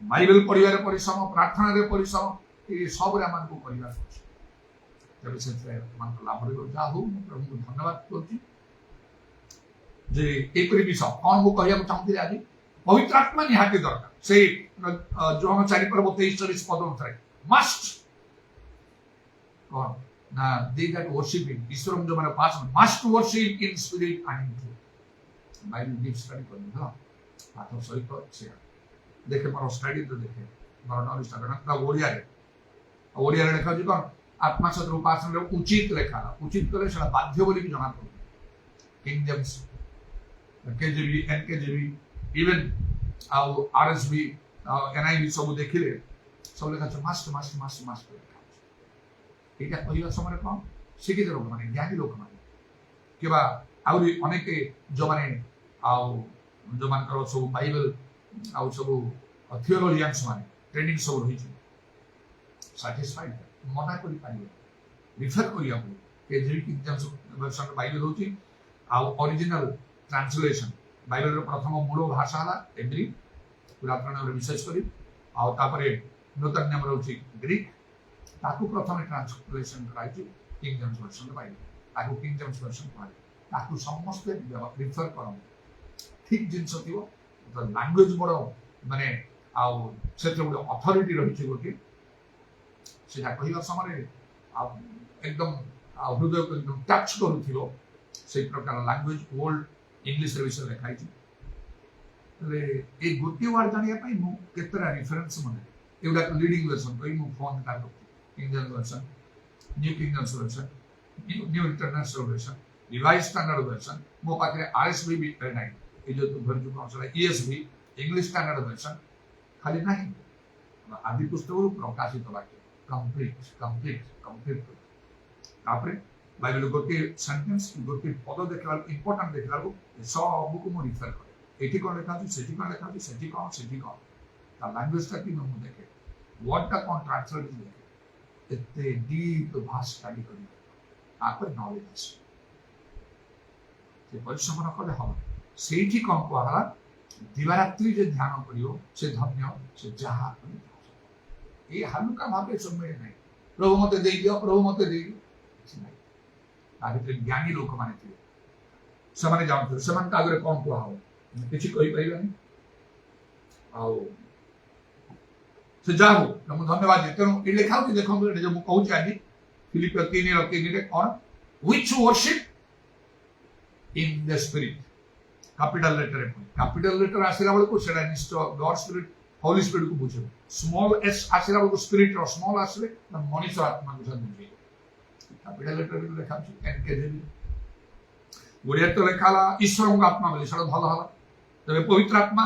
बाइबल पढ़िबार परिश्रम प्रार्थना रे परिश्रम ये सब रे हमन को परिवार अछि जब से मन लाभ रे जा हो प्रभु को धन्यवाद करछि जे एपरि विषय कौन को कहया चाहती आज पवित्र आत्मा निहाती दरकार से जो हम 4 पर 23-24 पद अनुसार मस्ट कौन ना दे दैट वर्शिपिंग ईश्वर जो माने पास must worship in spirit and in truth Bible deep study करनी है पाठ सहित से देखे पर स्टडी तो देखे मोर नॉलेज का ओडिया रे लिखा जी कौन आत्मा सहित उपासना रे उचित लेखा उचित करे सेला बाध्य बोली भी जଣା पड़े किंग जेम्स केजेबी एनकेजेबी इवन आउ आरएसबी एनआईबी सब देखिले सब लेखा मस्ट मस्ट मस्ट मस्ट एटा कहवा समय कौन शिक्षित लोक माने ज्ञानी लोक माने केबा आउरी अनेक जो माने आउ जो मानकर सब बाइबल आउ सब थियोलॉजियंस माने ट्रेनिंग सब रही सैटिस्फाइड मना करि पाइबे रिफर करिया के जे कि वर्षन बाइबल होची आउ ओरिजिनल ट्रांसलेशन बाइबल रो प्रथम मूल भाषा हला एब्री पुरातन रे विशेष करी आउ तापरे नूतन नियम रहउची ग्रीक ताकू प्रथम ट्रांसलेशन कराइची किंग जेम्स वर्षन बाइबल ताकू किंग जेम्स वर्षन पाए ताकू समस्त रिफर करम ठीक जिंस थिवो तो लैंग्वेज बड़ माने आउ सेते बड़ अथॉरिटी रहिची गोटी सेटा कहिबा समय एकदम हृदय को एकदम टच करूथिलो से प्रकार लैंग्वेज वर्ल्ड इंग्लिश रे विषय लिखाई रे ए गोटी वर्ड जानिया पई मु केतरा रेफरेंस मने एउडा लीडिंग वर्जन कोई मु फोन का king James version new king James version new international version revise standard version मो पाखरे आरएसबी भी नहीं ए जो घर जो कौन ईएसवी इंग्लिश स्टैंडर्ड वर्जन खाली नहीं आदि पुस्तक प्रकाशित वाक्य कंप्लीट कंप्लीट कंप्लीट तापरे बाइबल गोटे सेंटेंस गोटे पद देखला इंपोर्टेंट देखला को सब को मो रिफर करे एठी कोन लिखा अछि सेठी कोन लिखा अछि सेठी कोन ता लैंग्वेज का कि मु देखे वर्ड का कोन ट्रांसलेट देखे एते डीप भाषा स्टडी करी आपे नॉलेज से परिश्रम न कले हम सेठी कोन को हला दिवारात्रि जे ध्यान करियो से धन्य से जहा ए हल्का भाबे समय नहीं प्रभु मते दे दियो प्रभु मते दे दियो ତା ଭିତରେ ଜ୍ଞାନୀ ଲୋକମାନେ ଥିଲେ, ସେମାନେ ଜାଣୁଥିଲେ ସେମାନଙ୍କ ଆଗରେ କଣ କୁହାହବ କିଛି କହିପାରିବାନି। ଆଉ ସେ ଯାହା ହଉ ମୁଁ ଧନ୍ୟବାଦ ଦିଏ। ତେଣୁ ଏଠି ଲେଖା ହଉଛି ଦେଖନ୍ତୁ, ଏଠି ଯୋଉ ମୁଁ କହୁଛି ଆଜି ଫିଲିପିଓ 3:3 କଣ, which worship in the spirit, capital letter capital letter ଆସିଲା ବେଳକୁ ସେଟା ନିଶ୍ଚୟ ଗଡ୍ ସ୍ପିରିଟ ହୋଲି ସ୍ପିରିଟ କୁ ବୁଝିବ। ସ୍ମଲ୍ ଏସ୍ ଆସିଲା ବେଳକୁ ସ୍ପିରିଟ ର ସ୍ମଲ୍ ଆସିଲେ ମଣିଷ ଆତ୍ମାକୁ ସେ ବୁଝେଇବ। କ୍ୟାପିଟାଲ ଲେଟର ଲେଖା ଅଛି ଏନକେଜେବି, ଓଡ଼ିଆରେ ତ ଲେଖା ହେଲା ଈଶ୍ୱରଙ୍କ ଆତ୍ମା ବୋଲି, ସେଟା ଭଲ ହେଲା। ତେବେ ପବିତ୍ର ଆତ୍ମା,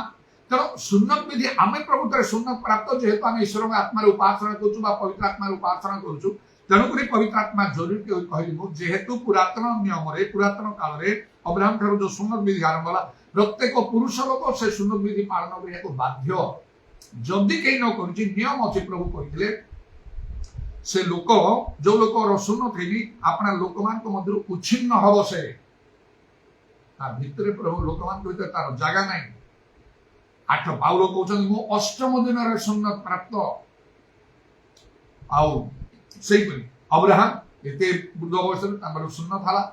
ତେଣୁ ସୁନ୍ନତ ବିଧି ଆମେ ପ୍ରଭୁତ୍ୱରେ ସୁନ୍ନତ ପ୍ରାପ୍ତ ଯେହେତୁ ଆମେ ଈଶ୍ୱରଙ୍କ ଆତ୍ମାରେ ଉପାସନା କରୁଛୁ ବା ପବିତ୍ର ଆତ୍ମାରେ ଉପାସନା କରୁଛୁ, ତେଣୁକରି ପବିତ୍ର ଆତ୍ମା ଜରୁରୀ କହିଲି ମୁଁ, ଯେହେତୁ ପୁରାତନ ନିୟମରେ ପୁରାତନ କାଳରେ ଅବ୍ରାହମ ଠାରୁ ଯୋଉ ସୁନ୍ନତ ବିଧି ଆରମ୍ଭ ହେଲା, ପ୍ରତ୍ୟେକ ପୁରୁଷ ଲୋକ ସେ ସୁନ୍ନତ ବିଧି ପାଳନ କରିବାକୁ ବାଧ୍ୟ। ଯଦି କେହି ନ କରୁଛି, ନିୟମ ଅଛି, ପ୍ରଭୁ କହିଥିଲେ ସେ ଲୋକ ଯୋଉ ଲୋକର ସୁନ୍ନତ ହେଇନି ଆପଣା ଲୋକମାନଙ୍କ ମଧ୍ୟରୁ ଉଚ୍ଛିନ୍ନ ହବ, ସେ ତା ଭିତରେ ପ୍ରଭୁ ଲୋକମାନଙ୍କ ଭିତରେ ତାର ଜାଗା ନାହିଁ। 8 ପାଉଲ କହୁଛନ୍ତି ମୁଁ ଅଷ୍ଟମ ଦିନରେ ସୁନ୍ନତ ପ୍ରାପ୍ତ। ଆଉ ସେଇପରି ଅବ୍ରାହମ ଏତେ ବୃଦ୍ଧ ବୟସରେ ତାଙ୍କର ସୁନ୍ନତ ହେଲା,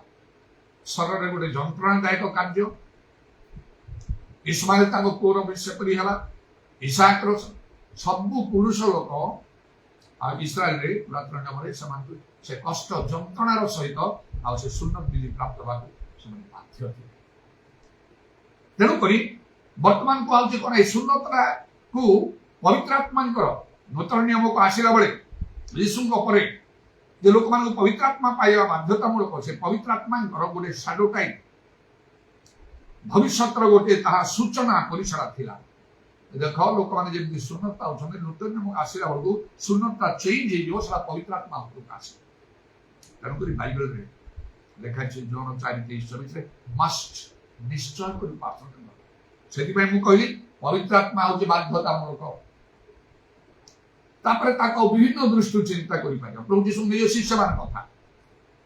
ଶରୀରରେ ଗୋଟେ ଯନ୍ତ୍ରଣାଦାୟକ କାର୍ଯ୍ୟ। ଇସ୍ମାଇଲ ତାଙ୍କ ପୁଅର ସେପରି ହେଲା, ଇସାକର ସବୁ ପୁରୁଷ ଲୋକ ଆଉ ଇସ୍ରାଏଲରେ ପୁରାତନ ନିୟମରେ ସେମାନଙ୍କୁ ସେ କଷ୍ଟ ଯନ୍ତ୍ରଣାର ସହିତ ଆଉ ସେ ସୁନ୍ନତ ବିଧି ପ୍ରାପ୍ତ ହେବାକୁ ସେମାନେ ବାଧ୍ୟ ଥିଲେ। ତେଣୁକରି ବର୍ତ୍ତମାନ କୁହାଯାଉଛି କଣ, এই ସୁନ୍ନତକୁ ପବିତ୍ର ଆତ୍ମାଙ୍କର ନୂତନ ନିୟମକୁ ଆସିଲା ବେଳେ ଯୀଶୁଙ୍କ ପରେ ଯେ ଲୋକମାନଙ୍କୁ ପବିତ୍ର ଆତ୍ମା ପାଇବା ବାଧ୍ୟତାମୂଳକ, ସେ ପବିତ୍ର ଆତ୍ମାଙ୍କର ଗୋଟେ ସାଡୋ ଟାଇପ୍ ଭବିଷ୍ୟତର ଗୋଟେ ତାହା ସୂଚନା ପରି ସେଟା ଥିଲା। ଦେଖ ଲୋକମାନେ ଯେମିତି ସୁନ୍ନତ ପାଉଛନ୍ତି, ନୂତନ ନିୟମ ଆସିଲା ବେଳକୁ ସୁନ୍ନତଟା ଚେଞ୍ଜ ହେଇଯିବ, ସେଟା ପବିତ୍ର ଆତ୍ମା ଉପରକୁ ଆସେ। ତେଣୁକରି ବାଇବେଲରେ ଲେଖା ଅଛି ଜୋନ 4:23-24 ମଷ୍ଟ ନିଶ୍ଚୟ କରି ଉପାସନା କରିବା। ସେଥିପାଇଁ ମୁଁ କହିଲି ପବିତ୍ର ଆତ୍ମା ହଉଛି ବାଧ୍ୟତାମୂଳକ। ତାପରେ ତାକୁ ବିଭିନ୍ନ ଦୃଷ୍ଟିରୁ ଚିନ୍ତା କରିପାରିବ। ପ୍ରଭୁ ଯୀଶୁ ନିଜ ଶିଷ୍ୟମାନଙ୍କ କଥା,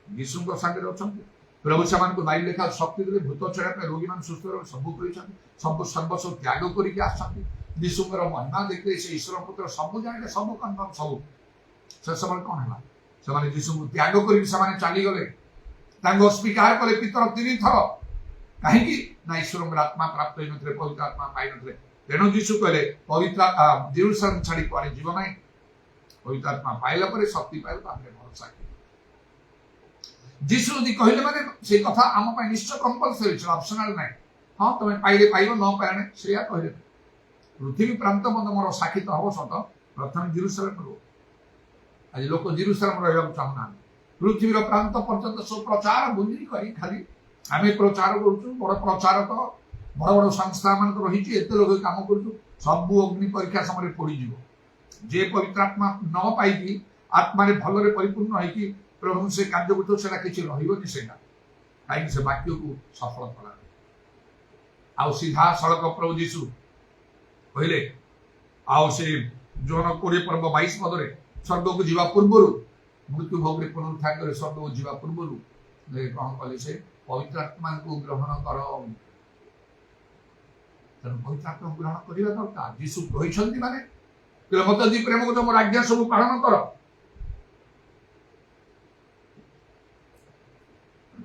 ଯୀଶୁଙ୍କ ସାଙ୍ଗରେ ଅଛନ୍ତି, ପ୍ରଭୁ ସେମାନଙ୍କୁ ବାଇବେଲ ଲେଖା ଶକ୍ତି ଦେଲେ, ଭୂତ ଛଡାଇବା ପାଇଁ ରୋଗୀମାନେ ସୁସ୍ଥ ରହିବେ, ସବୁ କରିଛନ୍ତି, ସବୁ ସର୍ବସ୍ୱ ତ୍ୟାଗ କରିକି ଆସିଛନ୍ତି। ଯୀଶୁଙ୍କର ମହିମା ଦେଖିଲେ, ସେ ଈଶ୍ୱର ପୁତ୍ର ସବୁ ଜାଣିଲେ, ସବୁ କନଫର୍ମ ସବୁ। ସେ ସମୟରେ କଣ ହେଲା, ସେମାନେ ଯୀଶୁଙ୍କୁ ତ୍ୟାଗ କରିକି ସେମାନେ ଚାଲିଗଲେ, ତାଙ୍କୁ ଅସ୍ୱୀକାର କଲେ ପିତର 3 ଥର। କାହିଁକି ନା ଈଶ୍ୱରଙ୍କର ଆତ୍ମା ପ୍ରାପ୍ତ ହେଇନଥିଲେ, ପବିତ୍ର ଆତ୍ମା ପାଇନଥିଲେ। ତେଣୁ ଯୀଶୁ କହିଲେ ପବିତ୍ର ଜେରୁସାଲେମ ଛାଡି କୁଆଡେ ଯିବ ନାହିଁ, ପବିତ୍ର ଆତ୍ମା ପାଇଲା ପରେ ଶକ୍ତି ପାଇଲେ ତାପରେ ଭରସା। ଯୀଶୁ ଯଦି କହିଲେ ମାନେ ସେଇ କଥା ଆମ ପାଇଁ ନିଶ୍ଚୟ କମ୍ପଲସରି, ଅପସନାଲ ନାହିଁ। ହଁ ତମେ ପାଇଲେ ପାଇବ, ନ ପାଇଲେ ନାହିଁ, ସେଇଆ କହିଲେ। ପୃଥିବୀ ପ୍ରାନ୍ତ ମଧ୍ୟ ମୋର ସାକ୍ଷୀ ତ ହବ ସତ, ପ୍ରଥମେ ଜେରୁସାଲେମ ରୁହ। ଆଜି ଲୋକ ଜେରୁସାଲେମ ରହିବାକୁ ଚାହୁଁନାହାନ୍ତି, ପୃଥିବୀର ପ୍ରାନ୍ତ ପର୍ଯ୍ୟନ୍ତ ସବୁ ପ୍ରଚାର ବୁଲି କରି ଖାଲି ଆମେ ପ୍ରଚାର କରୁଛୁ, ବଡ ପ୍ରଚାରକ ବଡ ବଡ ସଂସ୍ଥା ମାନଙ୍କ ରହିଛି, ଏତେ ଲୋକ କାମ କରୁଛୁ, ସବୁ ଅଗ୍ନି ପରୀକ୍ଷା ସମୟରେ ପୋଡିଯିବ। ଯେ ପବିତ୍ର ଆତ୍ମା ନ ପାଇକି ଆତ୍ମାରେ ଭଲରେ ପରିପୂର୍ଣ୍ଣ ହେଇକି ପ୍ରଭୁ ସେ କାର୍ଯ୍ୟ କରୁଥିବ, ସେଟା କିଛି ରହିବନି ସେଇଟା, କାହିଁକି ସେ ବାକ୍ୟକୁ ସଫଳ କଲା। ଆଉ ସିଧା ସଳଖ ପ୍ରଭୁ ଯୀଶୁ କହିଲେ, ଆଉ ସେ ଜୋନ 20:22 ସ୍ୱର୍ଗକୁ ଯିବା ପୂର୍ବରୁ, ମୃତ୍ୟୁ ଭୋଗରେ ପୁନରୁତ୍ଥାନ କରି ସ୍ୱର୍ଗକୁ ଯିବା ପୂର୍ବରୁ କଣ କଲେ, ସେ ପବିତ୍ର ଆତ୍ମାଙ୍କୁ ଗ୍ରହଣ କର। ତେଣୁ ପବିତ୍ର ଆତ୍ମାକୁ ଗ୍ରହଣ କରିବା ଦରକାର। ଯୀଶୁ କହିଛନ୍ତି ମାନେ ମତେ ଯଦି ପ୍ରେମ କରୁଛ ମୋର ଆଜ୍ଞା ସବୁ ପାଳନ କର।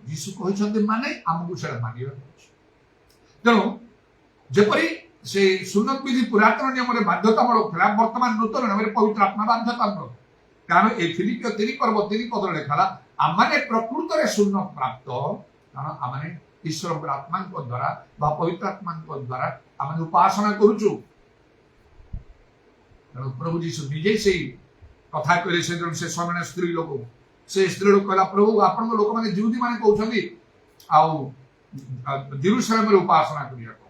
ଯୀଶୁ କହିଛନ୍ତି ମାନେ ଆମକୁ ସେଟା ମାନିବାକୁ ଅଛି। ତେଣୁ ଯେପରି ସେ ସୁନ୍ନତ ବିଧି ପୁରାତନ ନିୟମରେ ବାଧ୍ୟତାମୂଳକ ଥିଲା, ବର୍ତ୍ତମାନ ନୂତନ ନିୟମରେ ପବିତ୍ର ଆତ୍ମା ବାଧ୍ୟତାମୂଳକ। କାରଣ এই ଫିଲିପିଓ 3:3 ଲେଖା ହେଲା ଆମମାନେ ପ୍ରକୃତରେ ସୁନ୍ନତ ପ୍ରାପ୍ତ, କାରଣ ଆମମାନେ ଈଶ୍ୱରଙ୍କ ଆତ୍ମାଙ୍କ ଦ୍ୱାରା ବା ପବିତ୍ର ଆତ୍ମାଙ୍କ ଦ୍ୱାରା ଆମେ ଉପାସନା କରୁଛୁ। ତେଣୁ ପ୍ରଭୁ ଯୀଶୁ ନିଜେ ସେଇ କଥା କହିଲେ, ସେ ସ୍ୱାମୀନ ସ୍ତ୍ରୀ ଲୋକ, ସେ ସ୍ତ୍ରୀ ଲୋକ କହିଲା ପ୍ରଭୁ ଆପଣଙ୍କ ଲୋକମାନେ ଜିହୁଦୀ ମାନେ କହୁଛନ୍ତି ଆଉ ଜେରୁସାଲେମରେ ଉପାସନା କରିବାକୁ,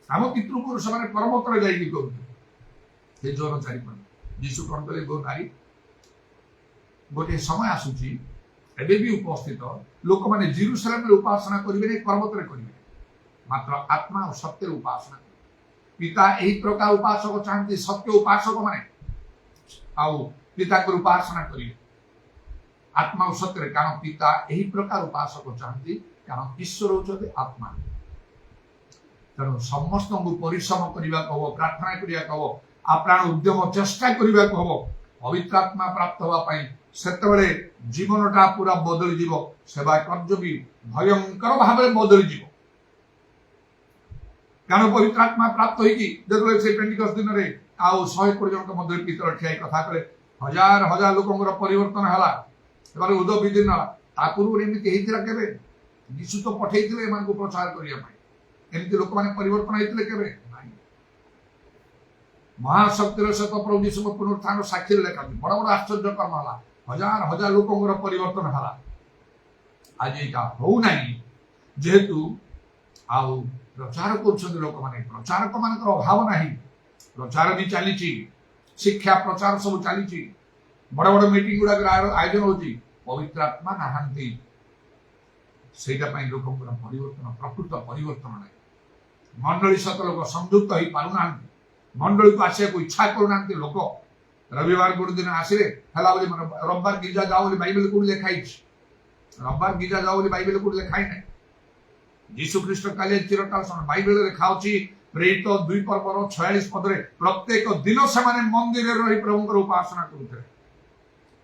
ଆମ ପିତୃପୁରୁଷ ମାନେ ପର୍ବତରେ ଯାଇକି କରୁଥିଲେ। ସେ ଜୋନ 4 ଯୀଶୁ କଣ କଲେ, ଗୋ ନାରୀ ଗୋଟିଏ ସମୟ ଆସୁଛି, ଏବେ ବି ଉପସ୍ଥିତ, ଲୋକମାନେ ଜେରୁସାଲେମରେ ଉପାସନା କରିବେନି, ପର୍ବତରେ କରିବେ, ମାତ୍ର ଆତ୍ମା ଓ ସତ୍ୟରେ ଉପାସନା କରିବେ। ପିତା ଏହି ପ୍ରକାର ଉପାସକ ଚାହାନ୍ତି, ସତ୍ୟ ଉପାସକ ମାନେ ଆଉ ପିତାଙ୍କର ଉପାସନା କରିବେ ଆତ୍ମା ଓ ସତ୍ୟରେ, କାରଣ ପିତା ଏହି ପ୍ରକାର ଉପାସକ ଚାହାନ୍ତି, କାରଣ ଈଶ୍ୱର ହଉଛନ୍ତି ଆତ୍ମା। ତେଣୁ ସମସ୍ତଙ୍କୁ ପରିଶ୍ରମ କରିବାକୁ ହବ, ପ୍ରାର୍ଥନା କରିବାକୁ ହବ, ଆପ୍ରାଣ ଉଦ୍ୟମ ଚେଷ୍ଟା କରିବାକୁ ହବ ପବିତ୍ର ଆତ୍ମା ପ୍ରାପ୍ତ ହେବା ପାଇଁ, ସେତେବେଳେ ଜୀବନଟା ପୁରା ବଦଳିଯିବ, ସେବା କାର୍ଯ୍ୟ ବି ଭୟଙ୍କର ଭାବରେ ବଦଳିଯିବ। କାରଣ ପବିତ୍ର ଆତ୍ମା ପ୍ରାପ୍ତ ହେଇକି ଯେତେବେଳେ ସେ ପେଣ୍ଟିକଷ୍ଟ ଦିନରେ ଆଉ 120 ଜଣଙ୍କ ମଧ୍ୟରେ ପିତର ଠିଆ ହେଇ କଥା କଲେ, ହଜାର ହଜାର ଲୋକଙ୍କର ପରିବର୍ତ୍ତନ ହେଲା, ସେମାନେ ଉଦୟ ବିଦୀର୍ଣ୍ଣ ହେଲା। ତା ପୂର୍ବରୁ ଏମିତି ହେଇଥିଲା କେବେ? ଯୀଶୁ ତ ପଠେଇଥିଲେ ଏମାନଙ୍କୁ ପ୍ରଚାର କରିବା ପାଇଁ, ଏମିତି ଲୋକମାନେ ପରିବର୍ତ୍ତନ ହେଇଥିଲେ କେବେ? ନାହିଁ। ମହାଶକ୍ତିର ସହିତ ପ୍ରଭୁ ଯୀଶୁଙ୍କ ପୁନରୁତ୍ଥାନ ସାକ୍ଷୀରେ ଲେଖାଛି ବଡ ବଡ ଆଶ୍ଚର୍ଯ୍ୟ କର୍ମ ହେଲା, ହଜାର ହଜାର ଲୋକଙ୍କର ପରିବର୍ତ୍ତନ ହେଲା। ଆଜି ଏଇଟା ହଉନାହିଁ, ଯେହେତୁ ଆଉ ପ୍ରଚାର କରୁଛନ୍ତି ଲୋକମାନେ, ପ୍ରଚାରକ ମାନଙ୍କର ଅଭାବ ନାହିଁ, ପ୍ରଚାର ବି ଚାଲିଛି, ଶିକ୍ଷା ପ୍ରଚାର ସବୁ ଚାଲିଛି, ବଡ ବଡ ମିଟିଂ ଗୁଡାକର ଆୟୋଜନ ହଉଛି, ପବିତ୍ର ଆତ୍ମା ନାହାନ୍ତି। ସେଇଟା ପାଇଁ ଲୋକଙ୍କର ପରିବର୍ତ୍ତନ, ପ୍ରକୃତ ପରିବର୍ତ୍ତନ ନାହିଁ। ମଣ୍ଡଳୀ ସହିତ ଲୋକ ସଂଯୁକ୍ତ ହେଇ ପାରୁନାହାନ୍ତି, ମଣ୍ଡଳୀକୁ ଆସିବାକୁ ଇଚ୍ଛା କରୁନାହାନ୍ତି। ଲୋକ ରବିବାର ଗୋଟେ ଦିନ ଆସିଲେ ହେଲା ବୋଲି, ରବିବାର ଗିର୍ଜା ଯାଅ ବୋଲି ବାଇବେଲ କୋଉଠି ଲେଖା ହେଇଛି? ରବିବାର ଗିର୍ଜା ଯାଅ ବୋଲି ବାଇବେଲ କୋଉଠି ଲେଖା ହେଇନାହିଁ। ଯୀଶୁ ଖ୍ରୀଷ୍ଟ କାଲି ଚିରକାଳ ବାଇବେଲରେ ଲେଖା ଅଛି, ପ୍ରେରିତ 2 ପର୍ବର 46 ପଦରେ ପ୍ରତ୍ୟେକ ଦିନ ସେମାନେ ମନ୍ଦିରରେ ରହି ପ୍ରଭୁଙ୍କର ଉପାସନା କରୁଥିଲେ।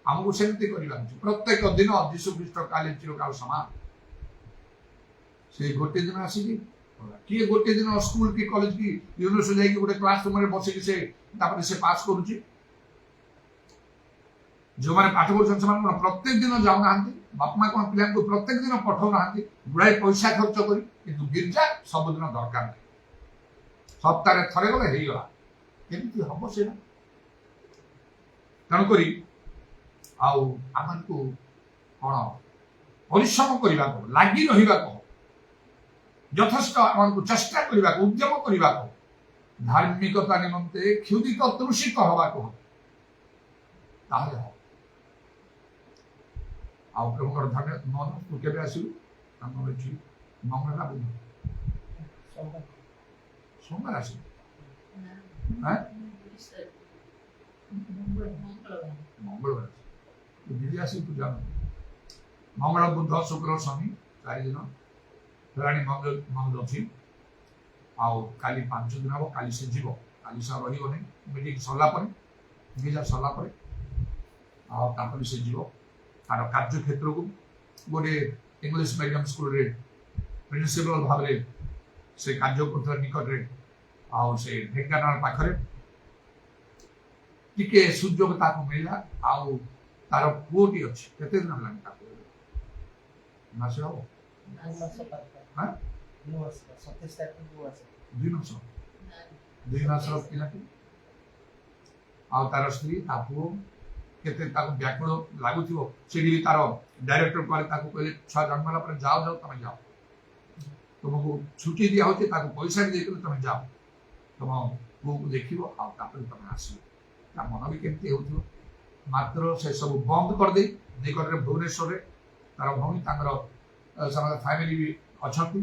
ଆମକୁ ସେମିତି କରିବା ଉଚିତ। ପ୍ରତ୍ୟେକ ଦିନ ଯୀଶୁ ଖ୍ରୀଷ୍ଟ କାଲି ଚିରକାଳ ସମାନ। ସେ ଗୋଟେ ଦିନ ଆସିକି କିଏ ଗୋଟେ ଦିନ ସ୍କୁଲ କି କଲେଜ କି ୟୁନିଭର୍ସିଟି ଯାଇକି ଗୋଟେ କ୍ଲାସ ରୁମରେ ବସିକି ସେ ତାପରେ ସେ ପାସ୍ କରୁଛି? ଯେଉଁମାନେ ପାଠ ପଢୁଛନ୍ତି ସେମାନେ କଣ ପ୍ରତ୍ୟେକ ଦିନ ଯାଉନାହାନ୍ତି? ବାପା ମା କଣ ପିଲାଙ୍କୁ ପ୍ରତ୍ୟେକ ଦିନ ପଠାଉନାହାନ୍ତି ଗୁଡ଼ାଏ ପଇସା ଖର୍ଚ୍ଚ କରି? କିନ୍ତୁ ଗିର୍ଜା ସବୁଦିନ ଦରକାର ନାହିଁ, ସପ୍ତାହରେ ଥରେ ଗଲେ ହେଇଗଲା। କେମିତି ହବ ସେଇଟା? ତେଣୁକରି ଆଉ ଆମକୁ କଣ ପରିଶ୍ରମ କରିବାକୁ, ଲାଗି ରହିବାକୁ, ଯଥେଷ୍ଟ ଆମକୁ ଚେଷ୍ଟା କରିବାକୁ, ଉଦ୍ୟମ କରିବାକୁ, ଧାର୍ମିକତା ନିମନ୍ତେ କ୍ଷୁଧିତ ତୃଷିତ ହବାକୁ ହବ, ତାହେଲେ ହବ। ଆଉ ପ୍ରଭୁଙ୍କର ଧନ୍ୟ ମନ ତୁ କେବେ ଆସିବୁ? ଆମର ଏଠି ମଙ୍ଗଳବାର ଦିନ, ସୋମବାର ଆସିବୁ। ମଙ୍ଗଳବାର ତୁ ଦିଦି ଆସିବୁ, ତୁ ଜାଣୁ ମଙ୍ଗଳ ବୁଧ ଶୁକ୍ର ଶନି 4 ଦିନ ହେଲାଣି ବନ୍ଦ ଅଛି। ଆଉ କାଲି 5 ଦିନ ହବ, କାଲି ସେ ଯିବ, କାଲି ସେ ରହିବନି। ମିଟିଂ ସରିଲା ପରେ, ଗିର୍ଜା ସରିଲା ପରେ ଆଉ ତାପରେ ସେ ଯିବ ତାର କାର୍ଯ୍ୟକ୍ଷେତ୍ରକୁ। ଗୋଟେ ଇଂଲିଶ ମିଡିୟମ ସ୍କୁଲରେ ପ୍ରିନ୍ସିପାଲ ଭାବରେ ସେ କାର୍ଯ୍ୟ କରୁଥିବା ନିକଟରେ, ଆଉ ସେ ଢେଙ୍କାନାଳ ପାଖରେ ଟିକେ ସୁଯୋଗ ତାକୁ ମିଳିଲା। ଆଉ ତାର ପୁଅଟି ଅଛି, କେତେ ଦିନ ହେଲାଣି ତାକୁ? ମାସେ ହବ, 2 ମାସର ପିଲାଟି। ଆଉ ତାର ସ୍ତ୍ରୀ, ତା ପୁଅ, କେତେ ତାକୁ ବ୍ୟାକୁଳ ଲାଗୁଥିବ। ସେଠି ବି ତାର ଡାଇରେକ୍ଟର ପରେ ତାକୁ କହିଲେ, ଛୁଆ ଜନ୍ମ ହେଲା ପରେ ଯାଅ ତମେ ଯାଅ, ତୁମକୁ ଛୁଟି ଦିଆ ହଉଛି, ତାକୁ ପଇସା ବି ଦେଇଥିଲେ ତମେ ଯାଅ, ତମ ପୁଅକୁ ଦେଖିବ, ଆଉ ତାପରେ ତମେ ଆସିବ। ତା ମନ ବି କେମିତି ହେଉଥିବ। ମାତ୍ର ସେ ସବୁ ବନ୍ଦ କରିଦେଇ ନିକଟରେ ଭୁବନେଶ୍ୱରରେ ତାର ଭଉଣୀ, ତାଙ୍କର ସେମାନେ ଫ୍ୟାମିଲି ବି ଅଛନ୍ତି,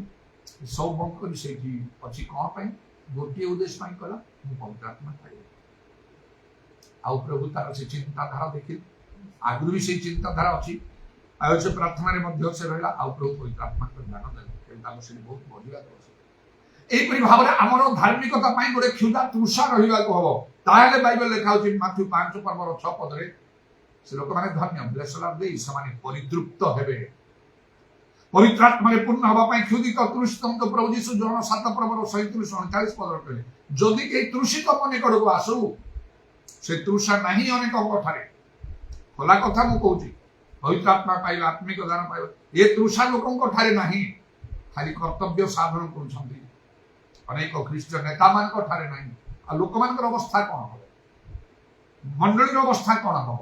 ସବୁ ବନ୍ଦ କରି ସେଇଠି ଅଛି। କଣ ପାଇଁ? ଗୋଟିଏ ଉଦ୍ଦେଶ୍ୟ ପାଇଁ କଲା, ମୁଁ ପବିତ୍ର ଆତ୍ମା ପାଇବି। ଆଉ ପ୍ରଭୁ ତାର ସେ ଚିନ୍ତାଧାରା ଦେଖିଲେ, ଆଗରୁ ବି ସେଇ ଚିନ୍ତାଧାରା ଅଛି। ଆଉ ସେ ପ୍ରାର୍ଥନାରେ ମଧ୍ୟ ସେ ରହିଲା। ଆଉ ପ୍ରଭୁ ପବିତ୍ର ଆତ୍ମାଙ୍କ ଧ୍ୟାନ ଦେଲେ, ତାକୁ ସେଠି ବହୁତ ବଢିବା ଦରକାର। ଏହିପରି ଭାବରେ ଆମର ଧାର୍ମିକତା ପାଇଁ ଗୋଟେ କ୍ଷୁଧା ତୃଷା ରହିବାକୁ ହବ। ତାହେଲେ ବାଇବେଲ ଲେଖା ହଉଛି ମାଥ୍ୟୁ 5 ପର୍ବର 6 ପଦରେ, ସେ ଲୋକମାନେ ଧନ୍ୟ, ବ୍ଲେସଡ ଆର୍ ଦେଇ, ସେମାନେ ପରିତୃପ୍ତ ହେବେ। ପବିତ୍ର ଆତ୍ମାରେ ପୂର୍ଣ୍ଣ ହେବା ପାଇଁ କ୍ଷୁଧିତ ତୃଷିତ ପ୍ରଭୁ ଯୀଶୁ ଯୋହନ 7 ପର୍ବର 37-39 ପଦରେ କହିଲେ, ଯଦି କେହି ତୃଷିତ ମୋ ନିକଟକୁ ଆସୁ, ସେ ତୃଷା ନାହିଁ ଅନେକଙ୍କ ଠାରେ। ଖୋଲା କଥା ମୁଁ କହୁଛି, ପବିତ୍ର ଆତ୍ମା ପାଇଲା, ଆତ୍ମିକ ଦାନ ପାଇଲା, ଏ ତୃଷା ଲୋକଙ୍କ ଠାରେ ନାହିଁ। ଖାଲି କର୍ତ୍ତବ୍ୟ ସାଧନ କରୁଛନ୍ତି, ଅନେକ ଖ୍ରୀଷ୍ଟିୟ ନେତା ମାନଙ୍କ ଠାରେ ନାହିଁ। ଆଉ ଲୋକମାନଙ୍କର ଅବସ୍ଥା କଣ ହବ? ମଣ୍ଡଳୀର ଅବସ୍ଥା କଣ ହବ?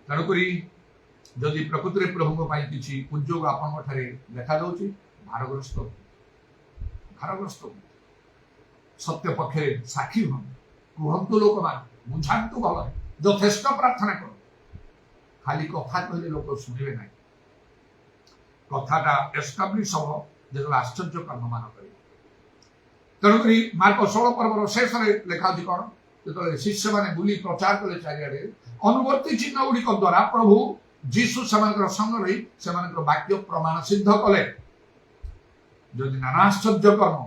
ତେଣୁକରି ଯଦି ପ୍ରକୃତିରେ ପ୍ରଭୁଙ୍କ ପାଇଁ କିଛି ଉଦ୍ୟୋଗ ଆପଣଙ୍କ ଠାରେ ଦେଖାଯାଉଛି, ଭାରଗ୍ରସ୍ତ ସତ୍ୟ ପକ୍ଷରେ ସାକ୍ଷୀ ହୁଅନ୍ତୁ, କୁହନ୍ତୁ, ଲୋକମାନେ ବୁଝାନ୍ତୁ, ଭଲ ଯଥେଷ୍ଟ ପ୍ରାର୍ଥନା କରନ୍ତୁ। ଖାଲି କଥା କହିଲେ ଲୋକ ଶୁଣିବେ ନାହିଁ। କଥାଟା ଏଷ୍ଟାବ୍ଲିଶ ହବ ଯେତେବେଳେ ଆଶ୍ଚର୍ଯ୍ୟ କର୍ମମାନ କରିବେ। ତେଣୁକରି ମାର୍କ 16 ପର୍ବର ଶେଷରେ ଲେଖା ଅଛି କଣ? ଯେତେବେଳେ ଶିଷ୍ୟମାନେ ବୁଲି ପ୍ରଚାର କଲେ ଚାରିଆଡେ, ଅନୁବର୍ତ୍ତୀ ଚିହ୍ନ ଗୁଡ଼ିକ ଦ୍ୱାରା ପ୍ରଭୁ ଯୀଶୁ ସେମାନଙ୍କର ସଙ୍ଗ ରହି ସେମାନଙ୍କର ବାକ୍ୟ ପ୍ରମାଣ ସିଦ୍ଧ କଲେ। ଯଦି ନାନା ଆଶ୍ଚର୍ଯ୍ୟ କର୍ମ,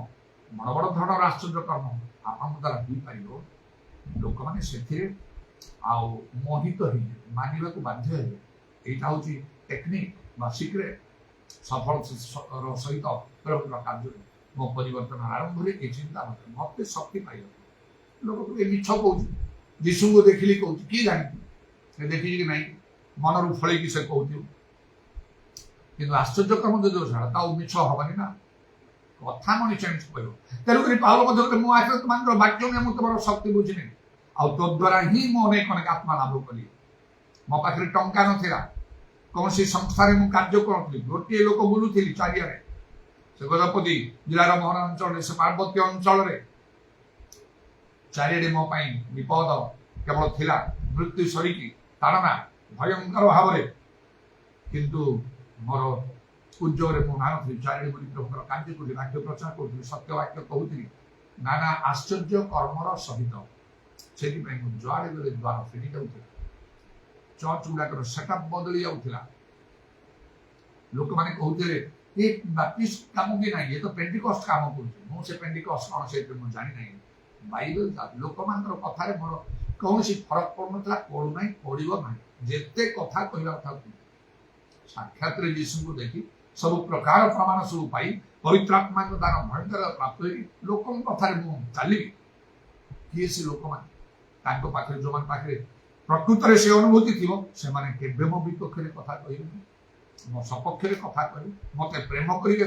ବଡ ବଡ ଧରଣର ଆଶ୍ଚର୍ଯ୍ୟ କର୍ମ ଆପଣଙ୍କ ଦ୍ୱାରା ହେଇପାରିବ, ଲୋକମାନେ ସେଥିରେ आउ मोहित हो मानवा को बाध्य हो यहाँ हूँ टेक्निक बा सिक्रेट सफल सहित प्रभुर कार्य मो परिवर्तन आरंभ ये चिंता मत शक्ति पाई लोक मिछ कह जीशु को देखिली कह किए जानी देखी कि नहीं मन रू फल से कहूँ कि आश्चर्य कर्म जो छाड़ा मिछ हबनी ना कथा मनीष कह तेणुक पावल मुझे वाक्य में तुम शक्ति बुझी आउ तो द्वारा ही मुझे अनेक आत्मा लाभ कली मो पाखे टंका नाला कौन संस्था मुझे कार्य करूँ गोटे लोक बुलूली चारिया से गजपति जिलार मोहन अंचल से पार्वत्य अंचल चारिड़े मो विपद केवल थिला मृत्यु सरिकी ताड़ना भयंकर भाव किंतु मोर उज्जवल मु मानुली चारिड़े बुली प्रभुर कार्य करी वाक्य प्रचार करूँ सत्य वाक्य कहूली नाना आश्चर्य कर्मर सहित से जुआड़े गले द्वार फेरी जाऊला चर्च गुड़ाक सेटअप बदली जाऊला लोक मैंने कहते ये बाप्टिस्ट काम कि ना ये तो पेंटिकस्ट काम कर पेंटिकस्ट कौन से जानी ना बाइबल लोक मान कथा मोर कौन फरक पड़ना पड़ूना पड़ो ना जिते कथा कहवा कथा साक्षात यीशु को देखी सब प्रकार प्रमाण सब पाई पवित्रात्मा दान भयंकर प्राप्त हो लोक कथा चली किए से लोक पाखे जो पाखे प्रकृत से अनुभूति थी से मो विपक्ष कथा कह मो सपक्ष कथा कह मत प्रेम करेंगे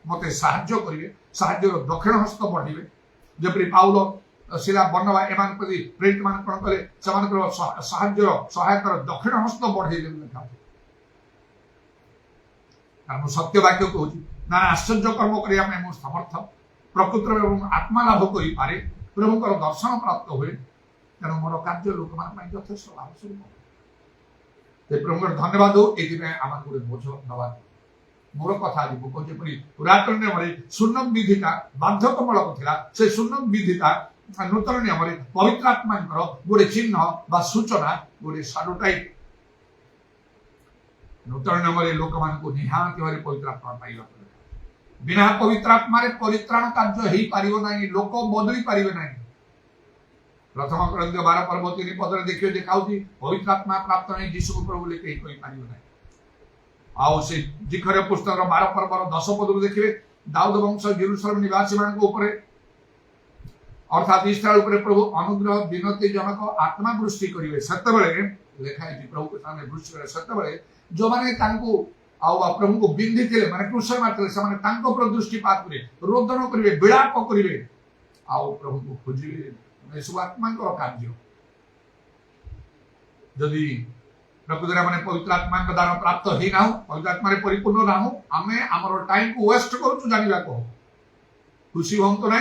मत साहाଯ୍य दक्षिण हस्त बढ़े जपरी पाउल शिला बर्णबा एमान प्रति प्रेरित मान कौन कले सहायकर दक्षिण हस्त बढ़े लिखा कारण सत्य वाक्य कहूँ ना आश्चर्य कर्म करने मो समर्थ प्रकृत आत्मा लाभ कर प्रभुकर दर्शन प्राप्त हुए तेणु मोर कार्य लोक मान यथेष लाभ स्वरूप प्रभुकर धन्यवाद हो ये आम गोटे बोझ दवा मोर कथा आज मुझे पुरातन नियम सुन्नम विधिटा बाध्यकमूलक था से सुन्नम विधिटा नूतन नियम पवित्र आत्मा गोटे चिन्ह बा सूचना गोटे साडोटाइप नूतन नियम लोक मान निहाती भाव पवित्र आत्मा पाइबा बिना पवित्र आत्मा परित्राण कार्य हो पार ना लोक बदली पारे ना प्रथम ग्रंथ 12 पर्व 3 पदर देखिए देखा पवित्र आत्मा प्राप्त नहीं जीशु प्रभु लेके कही पार ना आउ से जिखरे पुस्तक 12 पर्व 10 पदर देखिए दाऊद वंश जेरूशलेम निवासी मान अर्थात इस्राएल प्रभु अनुग्रह विनती जनक आत्मा वृष्टि करेंगे से लिखाई प्रभु के सामने वृष्टि करे से जो मैंने प्रभु को बिंधी थे माने क्रूस मारते से दृष्टिपात करेंगे रोदन करेंगे विलाप करेंगे आउ प्रभु को खोजिए सब आत्मा कार्य जदि प्रकृत में पवित्र आत्मा दान प्राप्त हो ना पवित्र आत्मा परिपूर्ण ना आम आम टाइम को वेस्ट करूँ जाना कह खुशी हूँ तो ना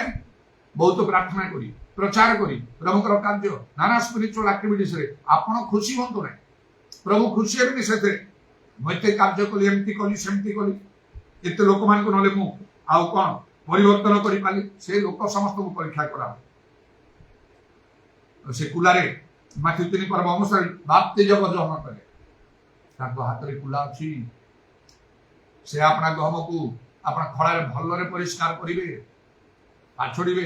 बहुत प्रार्थना करी प्रचार करी प्रभुकर कार्य नाना स्पिरिचुअल एक्टिविटीज आपण खुशी हूँ तो ना प्रभु खुशी हेबी से मुझे कार्य कली एमती कली सेमती कली एत लोक मान ना कौन परिवर्तन कर पाली से लोक समस्त को परीक्षा करा से कुलारे माथि 3 पर्व अनुसार बाप्तिज ग्रहण कले हाथ में कुला अच्छी से अपना गहम को अपना खड़ा भल परिष्कार करेंगे आछोड़े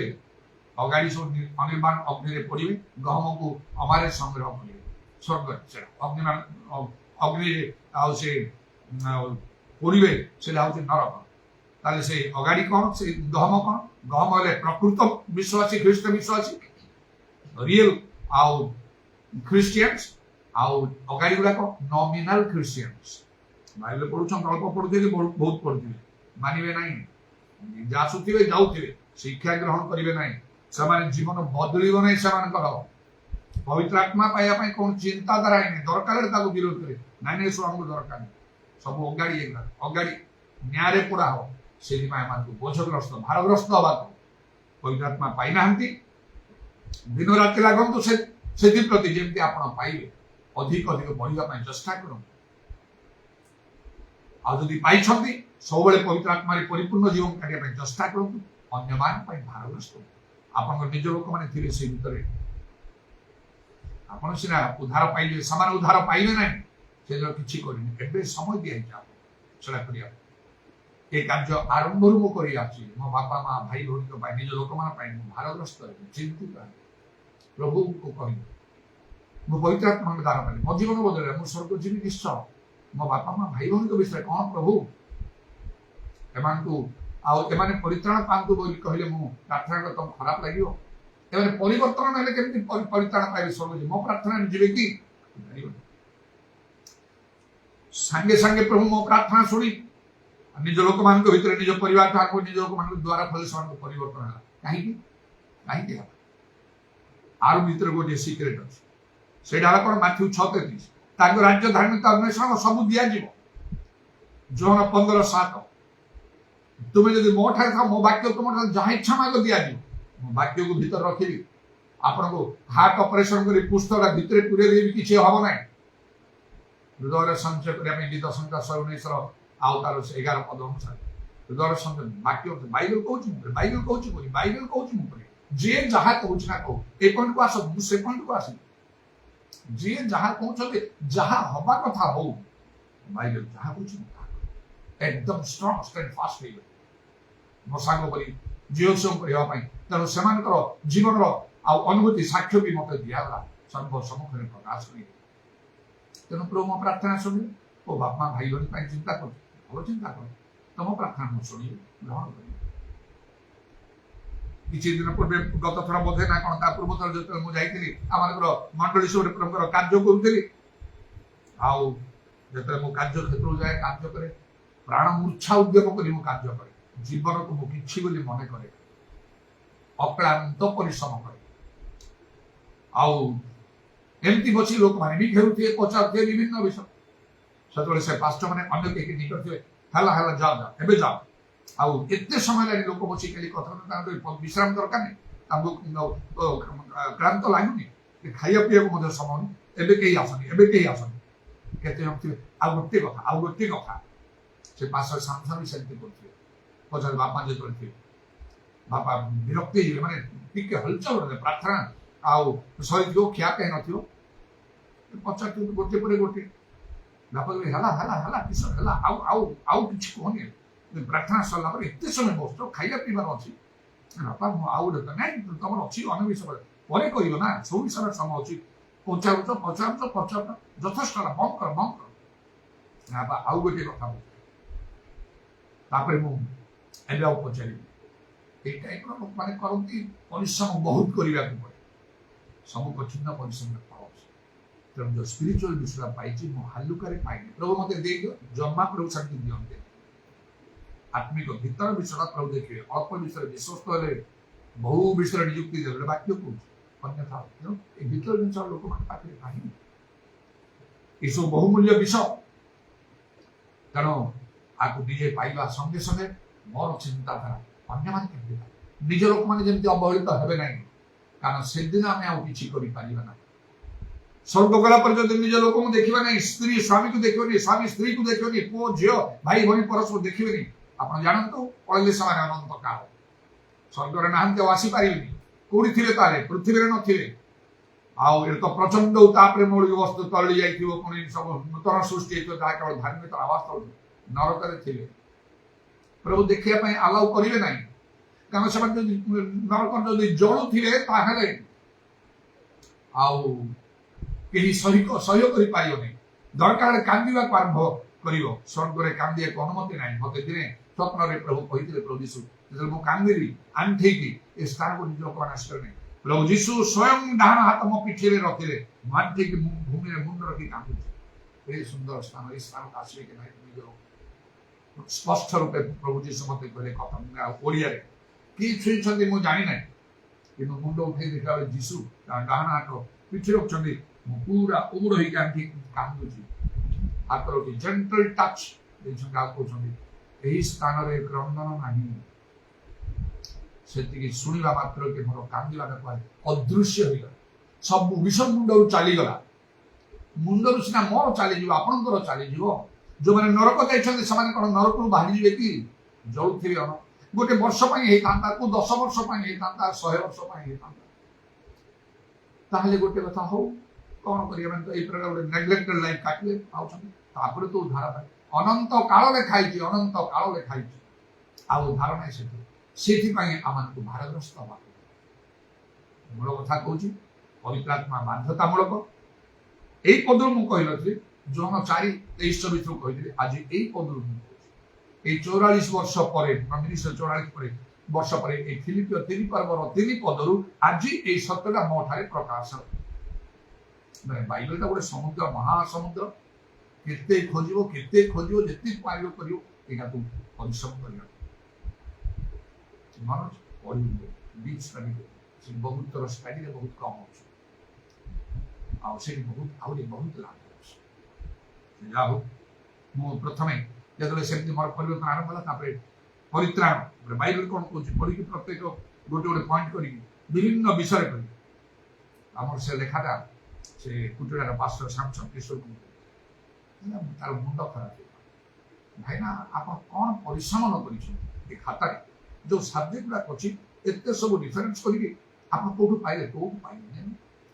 अगाड़ी सब अनिर्माण अग्नि पड़े गहम को अमारे संग्रह करेंगे स्वर्ग अग्निमान अग्नि से पड़े से नरक ताले से अगाड़ी कौन से गहम कौन गहम हेले प्रकृत विश्वासी ख्रीष्ट विश्वासी रियल आउ क्रिश्चियंस आउ अगाड़ी गुड़ाक नॉमिनल क्रिश्चियंस बाइबल पढ़ुन अल्प पढ़ुथे बहुत पढ़ुथे मानवे ना आसुवे जाऊे शिक्षा ग्रहण करेंगे ना से जीवन बदल ना से पवित्र आत्मा पाइबा कौन चिंताधारा दरकार विरोध करे ना सब आमको दरकार सब अगाड़ी अगाड़ी न्याय पड़ा हो से बोझग्रस्त भारग्रस्त हवा पवित्र आत्मा पाई ना दिन राति लागंतु से प्रति जमी आप पाइबे अधिक अधिक बढ़ापी चेष्टा करूँ आदि पाई सब पवित्र आत्मा परिपूर्ण जीवन काटिया चेष्टा करूँ अन्य भारग्रस्त आप निज लोक मैंने थे से भितर आप सीना उद्धार पाइले से उद्धार पाइबे ना से किसी कर समय दिखाई ये कार्य आरंभ मुझे मो बापा माँ भाई भौणी निज लोक मान भारग्रस्त चिंतित प्रभु को कह ମୁଁ ପବିତ୍ର ଆତ୍ମାଙ୍କ ଦାନ ପାଇଲି, ମୋ ଜୀବନ ବଦଳିଲା, ମୁଁ ସ୍ୱର୍ଗ ଯିବି ନିଶ୍ଚୟ। ମୋ ବାପା ମା ଭାଇ ଭଉଣୀଙ୍କ ବିଷୟରେ କ'ଣ ପ୍ରଭୁ ଏମାନଙ୍କୁ ଆଉ ଏମାନେ ପରିତ୍ରାଣ ପାଆନ୍ତୁ ବୋଲି କହିଲେ ମୁଁ ପ୍ରାର୍ଥନା କଲେ ତମକୁ ଖରାପ ଲାଗିବ? ଏମାନେ ପରିବର୍ତ୍ତନ ହେଲେ କେମିତି ପରିତ୍ରାଣ ପାଇବେ ସ୍ୱର୍ଗ ଯିବେ? ମୋ ପ୍ରାର୍ଥନା ଯିବେ କି? ସାଙ୍ଗେ ସାଙ୍ଗେ ପ୍ରଭୁ ମୋ ପ୍ରାର୍ଥନା ଶୁଣି ନିଜ ଲୋକମାନଙ୍କ ଭିତରେ ନିଜ ପରିବାର ଠାରୁ ନିଜ ଲୋକମାନଙ୍କ ଦ୍ୱାରା ଫଳରେ ସେମାନଙ୍କୁ ପରିବର୍ତ୍ତନ ହେଲା। କାହିଁକି କାହିଁକି ହେଲା? ଆର ଭିତରେ ଗୋଟିଏ ସିକ୍ରେଟ ଅଛି, ସେଇଟା ହେଲା କ'ଣ? ମାଥ୍ୟୁ 6:33 ତାଙ୍କ ରାଜ୍ୟ ଧାର୍ମିକ ଅନ୍ୱେଷଣ ସବୁ ଦିଆଯିବ। ଯୋହନ 15:7 ତୁମେ ଯଦି ମୋ ଠାରେ ଥାଅ, ମୋ ବାକ୍ୟ ତୁମଠାରୁ ଯାହା ଇଚ୍ଛା ମାଗ ଦିଆଯିବ। ମୋ ବାକ୍ୟକୁ ଭିତରେ ରଖିବି, ଆପଣଙ୍କୁ ହାର୍ଟ ଅପରେସନ କରି ପୁସ୍ତକଟା ଭିତରେ ପୁରେଇ ଦେବି, କିଛି ହବ ନାହିଁ। ହୃଦୟରେ ସଞ୍ଚୟ କରିବା ପାଇଁ ଗୀତ ସଂହିତା 119 ଆଉ ତାର 11 ପଦ ଅନୁସାରେ ହୃଦୟରେ ସଞ୍ଚୟ ବାକ୍ୟ ବାଇବେଲ କହୁଛି ମୁଁ କରେ, ବାଇବେଲ କହୁଛି କହୁଛି, ବାଇବେଲ କହୁଛି ମୁଁ କରେ। ଯିଏ ଯାହା କହୁଛି ନା କହୁ, ଏ ପଏଣ୍ଟକୁ ଆସ, ମୁଁ ସେ ପଏଣ୍ଟକୁ ଆସିବି। ଯିଏ ଯାହା କହୁଛନ୍ତି, ଯାହା ହବା କଥା ହଉ, ବାଇବେଲ ଯାହା କହୁଛି ମୁଁ ତାହା କରେ। ଏକଦମ ଷ୍ଟ୍ରଙ୍ଗ ଷ୍ଟ୍ରେଣ୍ଡ ଫାଷ୍ଟ ହେଇଗଲେ ମୋ ସାଙ୍ଗ ପରି ଝିଅ କରିବା ପାଇଁ। ତେଣୁ ସେମାନଙ୍କର ଜୀବନର ଆଉ ଅନୁଭୂତି ସାକ୍ଷ୍ୟ ବି ମତେ ଦିଆଗଲା, ସର୍ବ ସମ୍ମୁଖରେ ପ୍ରକାଶ କରି। ତେଣୁ ପ୍ରଭୁ ମୋ ପ୍ରାର୍ଥନା ଶୁଣିବେ। ଓ ବାପା ଭାଇ ଭଉଣୀ ପାଇଁ ଚିନ୍ତା କରୁଛି, ଭଲ ଚିନ୍ତା କର, ତମ ପ୍ରାର୍ଥନା ମୁଁ ଶୁଣିବି, ଗ୍ରହଣ କରିବି। କିଛି ଦିନ ପୂର୍ବେ ଗତ ଥର ବୋଧେ ନା କ'ଣ ତା ପୂର୍ବ ଥର ଯେତେବେଳେ ମୁଁ ଯାଇଥିଲି ଆମମାନଙ୍କର ମଣ୍ଡଳୀ ସବୁରେ ପ୍ରଭୁଙ୍କର କାର୍ଯ୍ୟ କରୁଥିଲି, ଆଉ ଯେତେବେଳେ ମୁଁ କାର୍ଯ୍ୟ କ୍ଷେତ୍ରକୁ ଯାଏ, କାର୍ଯ୍ୟ କରେ, ପ୍ରାଣ ମୂର୍ଚ୍ଛା ଉଦ୍ୟମ କରି ମୁଁ କାର୍ଯ୍ୟ କରେ। ଜୀବନକୁ ମୁଁ କିଛି ବୋଲି ମନେ କରେ, ଅକ୍ଳାନ୍ତ ପରିଶ୍ରମ କରେ। ଆଉ ଏମିତି ବସି ଲୋକମାନେ ବି ଘେରୁଥିବେ, ପଚାରୁଥିବେ ବିଭିନ୍ନ ବିଷୟ। ସେତେବେଳେ ସେ ପାଷ୍ଟର ମାନେ ଅନ୍ୟ କେହି ନେଇ କରିଥିବେ, ହେଲା ହେଲା ଯାଅ ଯାଅ ଏବେ ଯାଅ। ଆଉ ଏତେ ସମୟ ଲାଗି ଲୋକ ବସି ଖାଲି କଥା ତାଙ୍କୁ ବିଶ୍ରାମ ଦରକାର ନାହିଁ, ତାଙ୍କୁ କ୍ଳାନ୍ତ ଲାଗୁନି, ଖାଇବା ପିଇବାକୁ ମଧ୍ୟ ସମୟ ନାହିଁ। ଏବେ କେହି ଆସନି, ଏବେ କେହି ଆସନି। କେତେ ଜଣ ଥିବେ ଆଉ ଗୋଟେ କଥା, ଆଉ ଗୋଟେ କଥା। ସେ ପାଷ୍ଟର ସାମସନ ବି ସେମିତି କରୁଥିବେ। ପଚାର ବାପା ଯେତେବେଳେ ଥିବେ, ବାପା ବିରକ୍ତି ହେଇଯିବେ, ମାନେ ଟିକେ ହଲଚଲ ପ୍ରାର୍ଥନା ଆଉ ସରିଥିବ, ଖିଆ ପିଆ ନଥିବ, ପଚାରୁଥିବ ଗୋଟେ ପରେ ଗୋଟେ। ବାପା ହେଲା ହେଲା ହେଲା କିସ ହେଲା, ଆଉ ଆଉ ଆଉ କିଛି କୁହନି। ପ୍ରାର୍ଥନା ସରିଲା ପରେ ଏତେ ସମୟ ବସୁଛ, ଖାଇବା ପିଇବାର ଅଛି। ବାପା ମୁଁ ଆଉ ଗୋଟେ ନାଇଁ, ତମର ଅଛି ଅନ୍ୟ ବିଷୟ ପରେ କହିବ ନା, ସବୁ ବିଷୟରେ ସମୟ ଅଛି। ପଚାରୁଛ ପଚାରୁଛ ପଚାରୁଛ, ଯଥେଷ୍ଟ ହେଲା, ବନ୍ଦ କର ବନ୍ଦ କର। ବାପା ଆଉ ଗୋଟେ କଥା କହୁଛ, ତାପରେ ମୁଁ ଏବେ ଆଉ ପଚାରିବି। ଏଇ ଟାଇପ୍ର ଲୋକମାନେ କରନ୍ତି, ପରିଶ୍ରମ ବହୁତ କରିବାକୁ ପଡେ, ସବୁ କଠିନ ପରିଶ୍ରମ ପାଉଛି। ତେଣୁ ଯୋଉ ସ୍ପିରିଚୁଆଲ ବିଷୟ ପାଇଛି ମୁଁ ହାଲୁକାରେ ପାଇନି। ପ୍ରଭୁ ମତେ ଦେଇଦିଅ, ଜମା ପ୍ରଭୁ ଶାନ୍ତି ଦିଅନ୍ତେ। ଆତ୍ମିକ ଭିତର ବିଷୟଟା ପ୍ରଭୁ ଦେଖିବେ। ଅଳ୍ପ ବିଷୟରେ ବିଶ୍ୱସ୍ତ ହେଲେ ବହୁ ବିଷୟରେ ନିଯୁକ୍ତି ଦେବେ, ବାକ୍ୟ କହୁଛି। ଅନ୍ୟଥା ଏ ଭିତର ଜିନିଷ ଲୋକମାନଙ୍କ ପାଖରେ ନାହିଁ। ଏସବୁ ବହୁମୂଲ୍ୟ ବିଷୟ। ତେଣୁ ଆକୁ ନିଜେ ପାଇବା ସଙ୍ଗେ ସଙ୍ଗେ ମୋର ଚିନ୍ତାଧାରା ଅନ୍ୟମାନେ କେମିତି ପାଇବେ, ନିଜ ଲୋକମାନେ ଯେମିତି ଅବହେଳିତ ହେବେ ନାହିଁ, କାରଣ ସେଦିନ ଆମେ ଆଉ କିଛି କରିପାରିବା ନାହିଁ। ସ୍ୱର୍ଗ ଗଲା ପରେ ଯଦି ନିଜ ଲୋକଙ୍କୁ ଦେଖିବା ନାହିଁ, ସ୍ତ୍ରୀ ସ୍ୱାମୀକୁ ଦେଖିବନି, ସ୍ୱାମୀ ସ୍ତ୍ରୀକୁ ଦେଖିବନି, ପୁଅ ଝିଅ ଭାଇ ଭଉଣୀ ପରସ୍ପର ଦେଖିବେନି, ଆପଣ ଜାଣନ୍ତୁ ପଳେଇଲେ ସେମାନେ ଅନନ୍ତ କାଳ। ସ୍ୱର୍ଗରେ ନାହାନ୍ତି, ଆଉ ଆସିପାରିବେନି। କୋଉଠି ଥିବେ ତାହେଲେ? ପୃଥିବୀରେ ନଥିବେ। ଆଉ ଏ ତ ପ୍ରଚଣ୍ଡ ତାପରେ ମୌଳିକ ବସ୍ତୁ ତରଳି ଯାଇଥିବ, ପୁଣି ସବୁ ନୂତନ ସୃଷ୍ଟି ହେଇଥିବ, ଯାହା କେବଳ ଧାର୍ମିକ ଆବାସ କରୁଥିବ। ନରକରେ ଥିବେ, ପ୍ରଭୁ ଦେଖିବା ପାଇଁ ଆଲାଉ କରିବେ ନାହିଁ। କାରଣ ସେମାନେ ଯଦି ନରକ ଯଦି ଜଳୁଥିବେ, ତାହେଲେ ଆଉ କେହି ସହ୍ୟ କରିପାରିବନି। ଦରକାର କାନ୍ଦିବାକୁ ଆରମ୍ଭ କରିବ। ସ୍ୱର୍ଗରେ କାନ୍ଦିବାକୁ ଅନୁମତି ନାହିଁ। ମତେ ଦିନେ ସ୍ୱପ୍ନରେ ପ୍ରଭୁ କହିଥିଲେ, ପ୍ରଭୁ ଯୀଶୁ ଯେତେବେଳେ ମୁଁ କାନ୍ଦିଲି ଆଣ୍ଠେଇକି ଏ ସ୍ଥାନକୁ ନିଜ ଲୋକମାନେ ଆସିପାରିନି, ପ୍ରଭୁ ଯୀଶୁ ସ୍ୱୟଂ ଡାହାଣ ହାତ ମୋ ପିଠିରେ ରଖିଲେ, ମୁଁ ଆଣ୍ଠେଇକି ଭୂମିରେ ମୁଣ୍ଡ ରଖି କାନ୍ଦୁଛି। ଏ ସୁନ୍ଦର ସ୍ଥାନ, ଏ ସ୍ଥାନକୁ ଆସିବେ କି ନାହିଁ ନିଜ ସ୍ପଷ୍ଟ ରୂପେ ପ୍ରଭୁ ଯୀଶୁ ମତେ କହିଲେ କଥା ଓଡ଼ିଆରେ। କି ଛୁଇଁଛନ୍ତି ମୁଁ ଜାଣିନାହିଁ, କିନ୍ତୁ ମୁଣ୍ଡ ଉଠେଇ ଦେଖିଲା ବେଳେ ଯୀଶୁ ଡାହାଣ ହାତ ପିଠି ରଖୁଛନ୍ତି। ମୁଁ ପୁରା ଉଗୁଡ଼ ହେଇକି ଆଣ୍ଠି କାନ୍ଦୁଛି। ହାତ ରଖି ଜେଣ୍ଟଲ ଟଚ୍ ଦେଇଛନ୍ତି। ଆଉ କହୁଛନ୍ତି ଏହି ସ୍ଥାନରେ କ୍ରନ୍ଦନ ନାହିଁ। ସେତିକି ଶୁଣିବା ମାତ୍ରକେ ମୋର କାନ୍ଦିବାଟା ଅଦୃଶ୍ୟ ହେଇଗଲା। ସବୁ ବିଷ ମୁଣ୍ଡରୁ ଚାଲିଗଲା। ମୁଣ୍ଡରୁ ସିନା ମୋର ଚାଲିଯିବ, ଆପଣଙ୍କର ଚାଲିଯିବ। ଯୋଉମାନେ ନରକ ଯାଇଛନ୍ତି ସେମାନେ କଣ ନରକରୁ ବାହାରିଯିବେ କି? ଜଳୁଥିବେ। ଗୋଟେ ବର୍ଷ ପାଇଁ ହେଇଥାନ୍ତା, 10 ବର୍ଷ ପାଇଁ ହେଇଥାନ୍ତା, 100 ବର୍ଷ ପାଇଁ ହେଇଥାନ୍ତା, ତାହେଲେ ଗୋଟେ କଥା ହଉ। କଣ କରିବା, ତ ଏଇ ପ୍ରକାର ଗୋଟେ ନେଗ୍ଲେକ୍ଟେଡ ଲାଇଫ କାଟିଲେ ପାଉଛନ୍ତି। ତାପରେ ତ ଉଦ୍ଧାର ପାଇଁ ଅନନ୍ତ କାଳ ଲେଖାଇଛି, ଅନନ୍ତ କାଳ ଲେଖାଇଛି, ଆଉ ଉଦ୍ଧାର ନାହିଁ ସେଠି। ସେଥିପାଇଁ ଆମମାନଙ୍କୁ ଭାରଗ୍ରସ୍ତ ହବାକୁ। ମୂଳ କଥା କହୁଛି, ପବିତ୍ର ଆତ୍ମା ବାଧ୍ୟତାମୂଳକ। এই পদରୁ ମୁଁ କହିନଥିଲି ଯୋହନ 4:23 କହିଥିଲି ଆଜି এই ପଦରୁ ମୁଁ এই 44 ବର୍ଷ ପରେ 44 ବର୍ଷ ପରେ এই ଫିଲିପିଓ 3 ପର୍ବର 3 ପଦରୁ ଆଜି এই ସତ୍ୟଟା ମୋ ଠାରେ ପ୍ରକାଶ ମାନେ ବାଇବେଲଟା ଗୋଟେ ସମୁଦ୍ର ମହାସମୁଦ୍ର କେତେ ଖୋଜିବ ଯେତିକି ପାଇବ କରିବ ଏଇଟା ତୁ ପରିଶ୍ରମ କରିବା ମନ ପଢିବ ଡିପ୍ ଷ୍ଟଡି ସେ ବହୁତ ଥର ଷ୍ଟଡିରେ ବହୁତ କମ ଅଛି ଆଉ ସେଠି ଆହୁରି ବହୁତ ଲାଭ ଅଛି ଯାହା ହଉ ମୁଁ ପ୍ରଥମେ ଯେତେବେଳେ ସେମିତି ମୋର ପରିବର୍ତ୍ତନ ଆରମ୍ଭ ହେଲା ତାପରେ ପରିତ୍ରାଣ ବାଇବେଲ କ'ଣ କହୁଛି ପଢିକି ପ୍ରତ୍ୟେକ ଗୋଟେ ପଏଣ୍ଟ କରିକି ବିଭିନ୍ନ ବିଷୟ କରି ଆମର ସେ ଲେଖାଟା ସେ କୁଟୁରାର ପାଷ୍ଟର ସାମସନ କିଶୋରକୁ ତାର ମୁଣ୍ଡ ଖରାପ ହେଇଗଲା ଭାଇନା ଆପଣ କ'ଣ ପରିଶ୍ରମ ନ କରିଛନ୍ତି ଏ ଖାତାରେ ଯୋଉ ସବଜେକ୍ଟ ଗୁଡାକ ଅଛି ଏତେ ସବୁ ଡିଫରେନ୍ସ କରିକି ଆପଣ କୋଉଠୁ ପାଇଲେ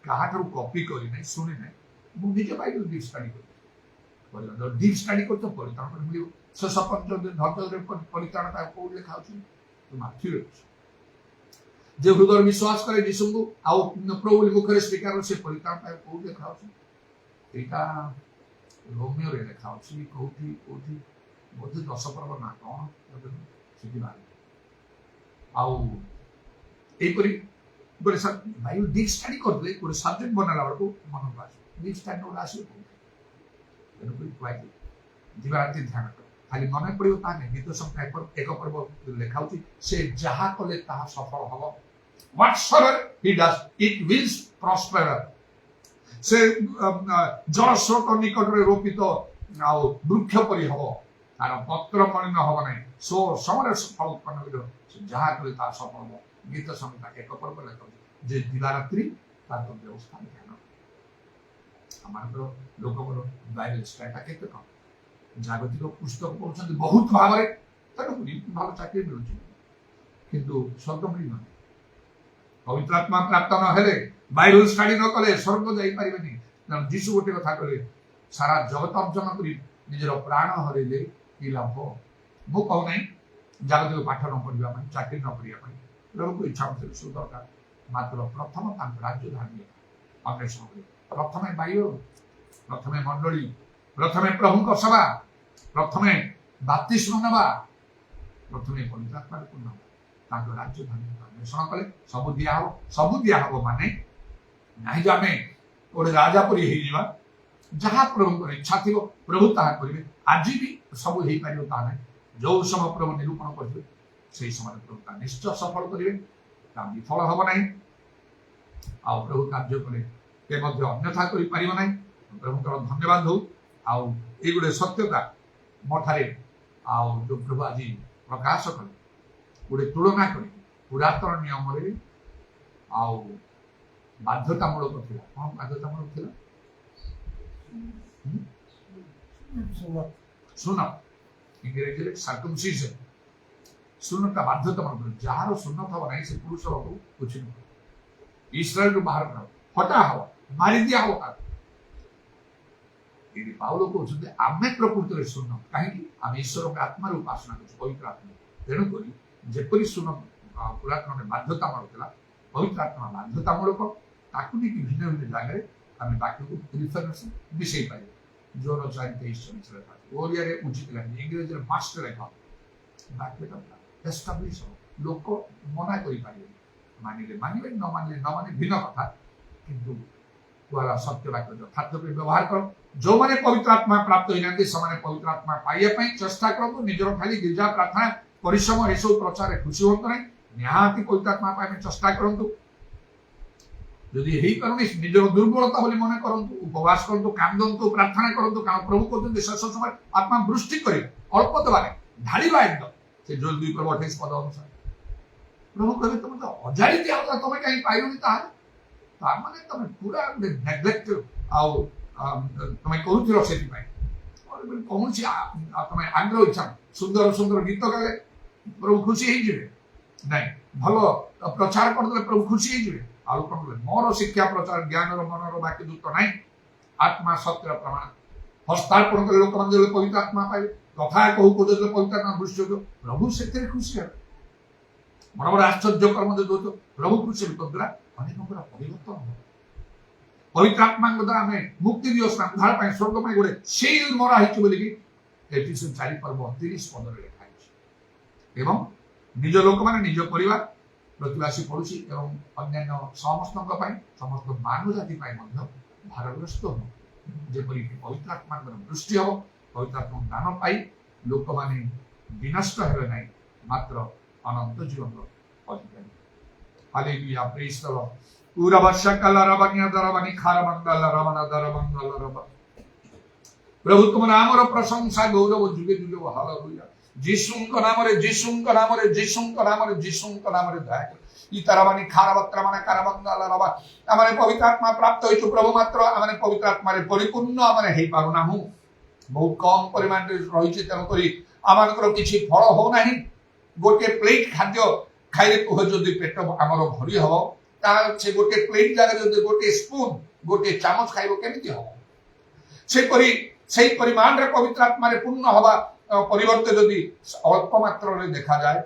କାହାଠାରୁ କପି କରି ନାହିଁ ଶୁଣି ନାହିଁ ମୁଁ ନିଜେ ବାଇବେଲ ଡିପ୍ ଷ୍ଟଡି କରି ଡିପ୍ ଷ୍ଟଡି କରି ତ ପରିତ୍ରାଣ ମିଳିବ ସେ ଧୈର୍ଯ୍ୟରେ ପରିତ୍ରାଣ ତାକୁ କୋଉଠି ଲେଖା ଅଛି ମାଥିରେ ଅଛି ଯେ ହୃଦୟ ବିଶ୍ୱାସ କରେ ଯୀଶୁଙ୍କୁ ଆଉ ପ୍ରଭୁ ମୁଖରେ ସ୍ୱୀକାର ସେ ପରିତ୍ରାଣ ତାକୁ କୋଉଠି ଲେଖା ଅଛି ଏଇଟା ରୋମିଓରେ ଲେଖା ଅଛି କୋଉଠି ବୋଧେ 10 ପର୍ବ ନା କ'ଣ ସେଠି ବାହାରି ଆଉ ଏଇପରି ଗୋଟେ ବାଇବେଲ ଡିପ୍ ଷ୍ଟଡି କରିଦେଲେ ଗୋଟେ ସବଜେକ୍ଟ ବନେଇଲା ବେଳକୁ ମନକୁ ଆସିବ ଡିପ୍ ଷ୍ଟଡି ଗୋଟେ ଆସିବ ତେଣୁକରି କୁହାଯାଏ ଦିବାରାତ୍ରି ଧ୍ୟାନ କର ଖାଲି ମନେ ପଡ଼ିବ ତାହା ନାହିଁ ଗୀତ ସଂଖ୍ୟା 1 ପର୍ବ ଲେଖା ହେଉଛି ସେ ଯାହା କଲେ ତାହା ସଫଳ ହବ whatsoever he does it will prosper ସେ ଜଳସ୍ରୋତ ନିକଟରେ ରୋପିତ ଆଉ ବୃକ୍ଷ ପରି ହବ ତାର ପତ୍ର ମଳିନ ହବ ନାହିଁ ସମୟରେ ସଫଳ ଉତ୍ପନ୍ନ କରିବ ସେ ଯାହା କଲେ ତାହା ସଫଳ ହବ ଗୀତ ସଂହିତା 1 ପର୍ବ ଲେଖା ଯେ ଦିବାରାତ୍ରି ତାର ବ୍ୟବସ୍ଥା ଧ୍ୟାନ ଆମର ଲୋକଙ୍କର ବାଇବେଲ ଷ୍ଟଡିଟା କେତେ କମ ଜାଗତିକ ପୁସ୍ତକ ପଢୁଛନ୍ତି ବହୁତ ଭାବରେ ତେଣୁକରି ଭଲ ଚାକିରି ମିଳୁଛି କିନ୍ତୁ ସ୍ୱର୍ଗ ମିଳିବନି ପବିତ୍ର ଆତ୍ମା ପ୍ରାପ୍ତ ନ ହେଲେ ବାଇବେଲ ଷ୍ଟଡି ନ କଲେ ସ୍ୱର୍ଗ ଯାଇପାରିବେନି ତେଣୁ ଯୀଶୁ ଗୋଟେ କଥା କହିଲେ ସାରା ଜଗତ ଅର୍ଜନ କରି ନିଜର ପ୍ରାଣ ହରେଇଲେ କି ଲାଭ ମୁଁ କହୁନାହିଁ ଜାଗତିକ ପାଠ ନ ପଢିବା ପାଇଁ ଚାକିରି ନ କରିବା ପାଇଁ ପ୍ରଭୁଙ୍କ ଇଚ୍ଛା ଅନୁସାରେ ସବୁ ଦରକାର ମାତ୍ର ପ୍ରଥମ ତାଙ୍କ ରାଜ୍ୟ ଧାର୍ମିକ ଅନ୍ୱେଷଣ କରେ ପ୍ରଥମେ ବାଇବେଲ ପ୍ରଥମେ ମଣ୍ଡଳୀ ପ୍ରଥମେ ପ୍ରଭୁଙ୍କ ସଭା ପ୍ରଥମେ ବାପ୍ତିସ୍ମ ନେବା ପ୍ରଥମେ ପବିତ୍ର ଆତ୍ମାରେ ପୂର୍ଣ୍ଣ ହେବା ତାଙ୍କ ରାଜ୍ୟ ଧାର୍ମିକ ଅନ୍ୱେଷଣ କଲେ ସବୁ ଦିଆହବ ମାନେ ନାହିଁ ଯେ ଆମେ ଗୋଟେ ରାଜା ପରି ହେଇଯିବା ଯାହା ପ୍ରଭୁଙ୍କର ଇଚ୍ଛା ଥିବ ପ୍ରଭୁ ତାହା କରିବେ ଆଜି ବି ସବୁ ହେଇପାରିବ ତାହା ନାହିଁ ଯୋଉ ସମୟ ପ୍ରଭୁ ନିରୂପଣ କରିବେ ସେଇ ସମୟରେ ପ୍ରଭୁ ତାହା ନିଶ୍ଚୟ ସଫଳ କରିବେ ତାହା ବିଫଳ ହବ ନାହିଁ ଆଉ ପ୍ରଭୁ କାର୍ଯ୍ୟ କଲେ କେ ମଧ୍ୟ ଅନ୍ୟଥା କରିପାରିବ ନାହିଁ ପ୍ରଭୁଙ୍କର ଧନ୍ୟବାଦ ହଉ ଆଉ ଏଇ ଗୋଟେ ସତ୍ୟତା ମୋ ଠାରେ ଆଉ ଯୋଉ ପ୍ରଭୁ ଆଜି ପ୍ରକାଶ କଲେ ଗୋଟେ ତୁଳନା କରି ପୁରାତନ ନିୟମରେ ଆଉ ବାଧ୍ୟତାମୂଳକ ଥିଲା କ'ଣ ବାଧ୍ୟତାମୂଳକ ଥିଲା ଶୁଣ ଇଂରେଜୀରେ ସାର୍କମସିଜନ ଶୂନଟା ବାଧ୍ୟତାମୂଳକ ଯାହାର ଶୂନ ଥବ ନାହିଁ ସେ ପୁରୁଷ ଲୋକକୁ ଉଚିତ ଇସ୍ରାଏଲରୁ ବାହାର କର ହଟା ହବ ମାରିଦିଆ ହବ ତାକୁ ଏଠି ପାଉଲ କହୁଛନ୍ତି ଆମେ ପ୍ରକୃତରେ ଶୂନ କାହିଁକି ଆମେ ଈଶ୍ୱରଙ୍କ ଆତ୍ମାରେ ଉପାସନା କରୁଛୁ ପବିତ୍ର ଆତ୍ମା ତେଣୁକରି ଯେପରି ଶୂନ ପୁରାତନରେ ବାଧ୍ୟତାମୂଳକ ଥିଲା ପବିତ୍ର ଆତ୍ମା ବାଧ୍ୟତାମୂଳକ ତାକୁ ନେଇକି ଭିନ୍ନ ଭିନ୍ନ ଜାଗାରେ ଆମେ ବାକ୍ୟକୁ ରିଫରେନ୍ସ ମିଶେଇ ପାରିବା ଯୋର 4:23 ଓଡ଼ିଆରେ ଉଚିତ ଲାଗେ ଇଂରେଜୀରେ ମାଷ୍ଟର ଲେଖା ବାକ୍ୟଟା ଏଷ୍ଟାବ୍ଲିଶ ହବ ଲୋକ ମନା କରିପାରିବେନି ମାନିଲେ ମାନିବେ ନ ମାନିଲେ ନ ମାନିବେ ଭିନ୍ନ କଥା କିନ୍ତୁ କୁହାଲା ସତ୍ୟ ବାକ୍ୟ ଯଥାର୍ଥ କରି ବ୍ୟବହାର କର ଯୋଉମାନେ ପବିତ୍ର ଆତ୍ମା ପ୍ରାପ୍ତ ହୋଇନାହାନ୍ତି ସେମାନେ ପବିତ୍ର ଆତ୍ମା ପାଇବା ପାଇଁ ଚେଷ୍ଟା କରନ୍ତୁ ନିଜର ଖାଲି ଗିର୍ଜା ପ୍ରାର୍ଥନା ପରିଶ୍ରମ ଏସବୁ ପ୍ରଚାରରେ ଖୁସି ହୁଅନ୍ତୁ ନାହିଁ ନିହାତି ପବିତ୍ର ଆତ୍ମା ପାଇବା ଚେଷ୍ଟା କରନ୍ତୁ ଯଦି ହେଇପାରୁନି ନିଜର ଦୁର୍ବଳତା ବୋଲି ମନେ କରନ୍ତୁ ଉପବାସ କରନ୍ତୁ କାନ୍ଦନ୍ତୁ ପ୍ରାର୍ଥନା କରନ୍ତୁ କାରଣ ପ୍ରଭୁ କହୁଛନ୍ତି ଶେଷ ସମୟରେ ଆତ୍ମା ବୃଷ୍ଟି କରିବେ ଅଳ୍ପ ଦେବାରେ ଢାଳିବା ଏକଦମ ସେ ଯୋଉ 2:28 ପଦ ଅନୁସାରେ ପ୍ରଭୁ କହିବେ ତମେ ତ ଅଜାଳି ଦିଆହେଲା ତମେ କାହିଁ ପାଇଲନି ତାହେଲେ ତାମାନେ ତମେ ପୁରା ନେଗ୍ଲେକ୍ଟ ଆଉ ତମେ କରୁଥିଲ ସେଥିପାଇଁ କୌଣସି ତମେ ଆଗ୍ରହ ଇଚ୍ଛା ସୁନ୍ଦର ସୁନ୍ଦର ଗୀତ ଗାଇଲେ ପ୍ରଭୁ ଖୁସି ହେଇଯିବେ ନାଇଁ ଭଲ ପ୍ରଚାର କରିଦେଲେ ପ୍ରଭୁ ଖୁସି ହେଇଯିବେ ଆଉ କଣ କଲେ ମୋର ଶିକ୍ଷା ପ୍ରଚାର ଜ୍ଞାନର ମନର ବାକ୍ୟ ଯୁକ୍ତ ନାହିଁ ଆତ୍ମା ସତ୍ୟର ପ୍ରମାଣ ହସ୍ତାର୍ପଣ କଲେ ଲୋକମାନେ ଯେତେବେଳେ ପବିତ୍ର ଆତ୍ମା ପାଇବେ କଥା କହୁ ଯେତେବେଳେ ପବିତ୍ର ଆତ୍ମା ବୃଷ୍ଟି ହେଉଥିବ ପ୍ରଭୁ ସେଥିରେ ଖୁସି ହେବେ ବଡ଼ ବଡ଼ ଆଶ୍ଚର୍ଯ୍ୟ କର୍ମ ଯଦି ହେଉଥିବ ପ୍ରଭୁ ଖୁସି ହେବେ ତଦ୍ୱାରା ଅନେକଙ୍କର ପରିବର୍ତ୍ତନ ହେବ पवित्र आत्मा द्वारा आम मुक्ति दिवस उद्धार स्वर्ग में गोटे सील मरा होती बोलिकी एफिसियन 4:32 पद लिखाई एवं निज लोक मैंने निज परिवार प्रतिवासी पड़ोशी एवं अन्य समस्त समस्त मानव जाति भारग्रस्त हो जेपरी पवित्र आत्मा दृष्टि हम पवित्र आत्मा दान पाई लोक मैंने विनष्ट हे ना मात्र अनंत जीवन अधिकारी हालेलुया प्रेज द लॉर्ड पूरा वर्षा काला रबानिया दरबानी खार मंगल रमना दरमंगल रब प्रभु तुम नाम रो प्रशंसा गौरव जुगे जुगे हालेलुया जीसुଙ୍କ नामରେ जीसुଙ୍କ नामରେ जीसुଙ୍କ नामରେ जीसुଙ୍କ नामରେ दया कर इतरबानी खार वक्त्रमना कार मंगल रब आमने पवित्र आत्मा प्राप्त होइछु प्रभु मात्र आमने पवित्र आत्मा रे परिपूर्ण आमने हे पारु नाहु बहुत कम परिमाण रे रहिछि तेन करी आमानकर किछि फल हो नाही गोटे प्लेट खाद्य खाइले कोह जदि पेट आमर भरी हबो ता से गोटे प्लेट जागा जदि गोटे स्पून गोटे चामच खाइबो केमिति हबो से परि सेही परिमाण रे पवित्र आत्मा रे पूर्ण हवा परिवर्ते जदि अल्प मात्र रे देखा जाए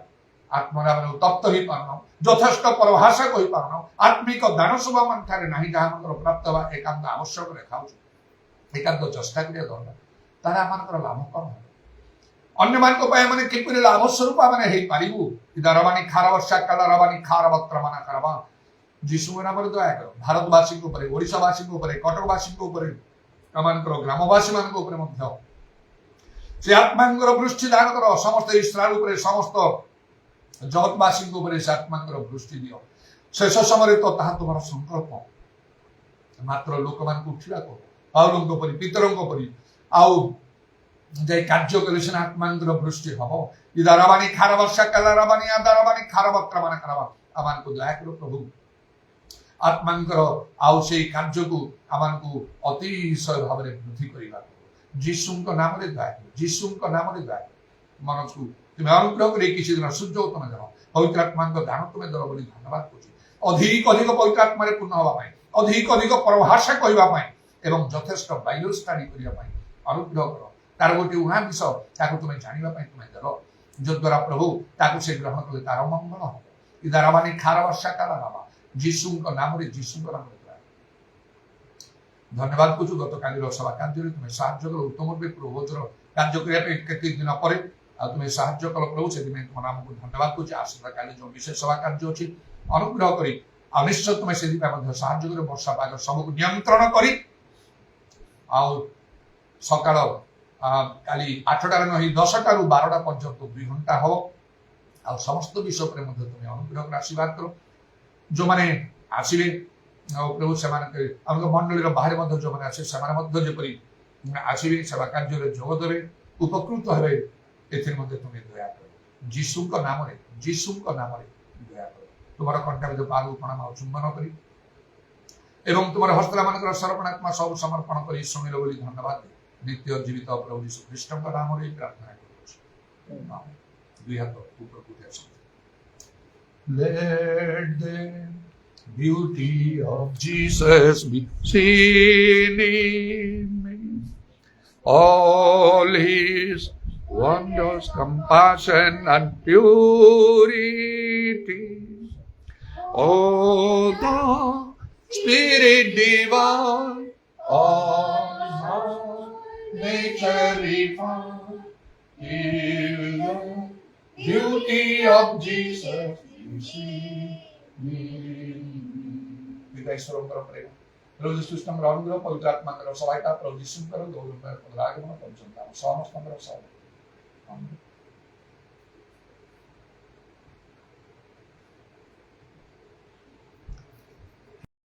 आत्मा रे तप्त ही पारनो यथेष्ट परभाषा कहि पारनो आत्मिक दान सभा मन थारे नाही जहा मनकर प्राप्त हवा एकांत आवश्यक रेखाउ एकांत चेष्टा करिया दरकार तारा मनकर लाभ कम अन्य मानको पाए माने किपरि लाभ स्वरूप माने हे पारिबु दरबानी खार वर्षा काला रबानी खार वक्त्रमना करबा जीसु नाम रे दया करो भारतवासी को ऊपर ओडिशावासी को ऊपर कटकवासी को ऊपर अमानकर ग्रामवासी मान को ऊपर मध्य से आत्मांगर वृष्टि दान करो समस्त इस्राएल ऊपर समस्त जगतवासी को ऊपर से आत्मांगर वृष्टि दियो शेष समय तो ताहा तुम्हार संकल्प मात्र लोक मान को उठिला को पाउलंक परि पितरंक परि आउ जे कार्य करे से आत्मांगर वृष्टि हबो इदाराबानी खार वर्षा काला रबानी आदाराबानी खार वक्त्रमना करबा अमान को दया करो प्रभु आत्मांकर आउ से कार्य को आमान को अतिशय भाव में वृद्धि करिबा जीसुଙ୍କ नाम रे दया जीसुଙ୍କ नाम रे दया मन को तुम्हें अनुग्रह करे किसी दिन सूर्य तुम जाओ पवित्र आत्मा दान तुम्हें दर बोली धन्यवाद करूँ अधिक अधिक पवित्र आत्मा रे पूर्ण हवा पाई अधिक अधिक परभाषा कहवा पाई एवं यथेष्ट बाइबल स्टडी करिया पाई अनुग्रह करो तार गोटे उहा विषय ताको तुम्हें जानिबा पाई तुम्हें देलो जो द्वारा प्रभु ताको से ग्रहण कले तार मंगल हो इदाराबानी खार वर्षा काला बाबा जीसुଙ୍କ नाम रे धन्यवाद कुछ गत काली सभा कार्य तुम्हें साहाଯ୍य कल उत्तम रूपे प्रभुर कार्य करने केत दिन पर तुम्हें साहाଯ୍य कल प्रभु से तुम नाम को धन्यवाद कुछ आसता काली जो विशेष सभा कार्य अच्छी अनुग्रह कर निश्चय तुम्हें से साहाଯ୍य कर वर्षा पाग सबको नियंत्रण कर सकाल काली 8टार नहीं 10टा रु 12टा पर्यंत 2 घंटा हम आ समस्त विषय पर तुम्हें अनुग्रह कर आशीर्वाद करो जो मैंने आसवे प्रभु से मंडली बाहर जो मैंने आसे जपरी आसवे सेवा कार्य जोग देवे उपकृत हे तुम्हें दया कर जीसुଙ୍କ नाम दया कर तुम कंठाविध पाग प्रणाम चुंबन कर एवं तुम हस्तला मान सर्पणात्मा सब समर्पण कर शुणिल बोली धन्यवाद नित्य जीवित प्रभु यीशु ख्रीष्ट नाम प्रार्थना कर 2 हाथ ऊपर Let the beauty of Jesus be seen in me. All his wonders, compassion and purity. Oh, the Spirit divine, all nature refined, in the beauty of Jesus. प्रभु यीशु अनुग्रह पवित्र आत्मा सहायता प्रभु यीशु गौरव आगमन समस्त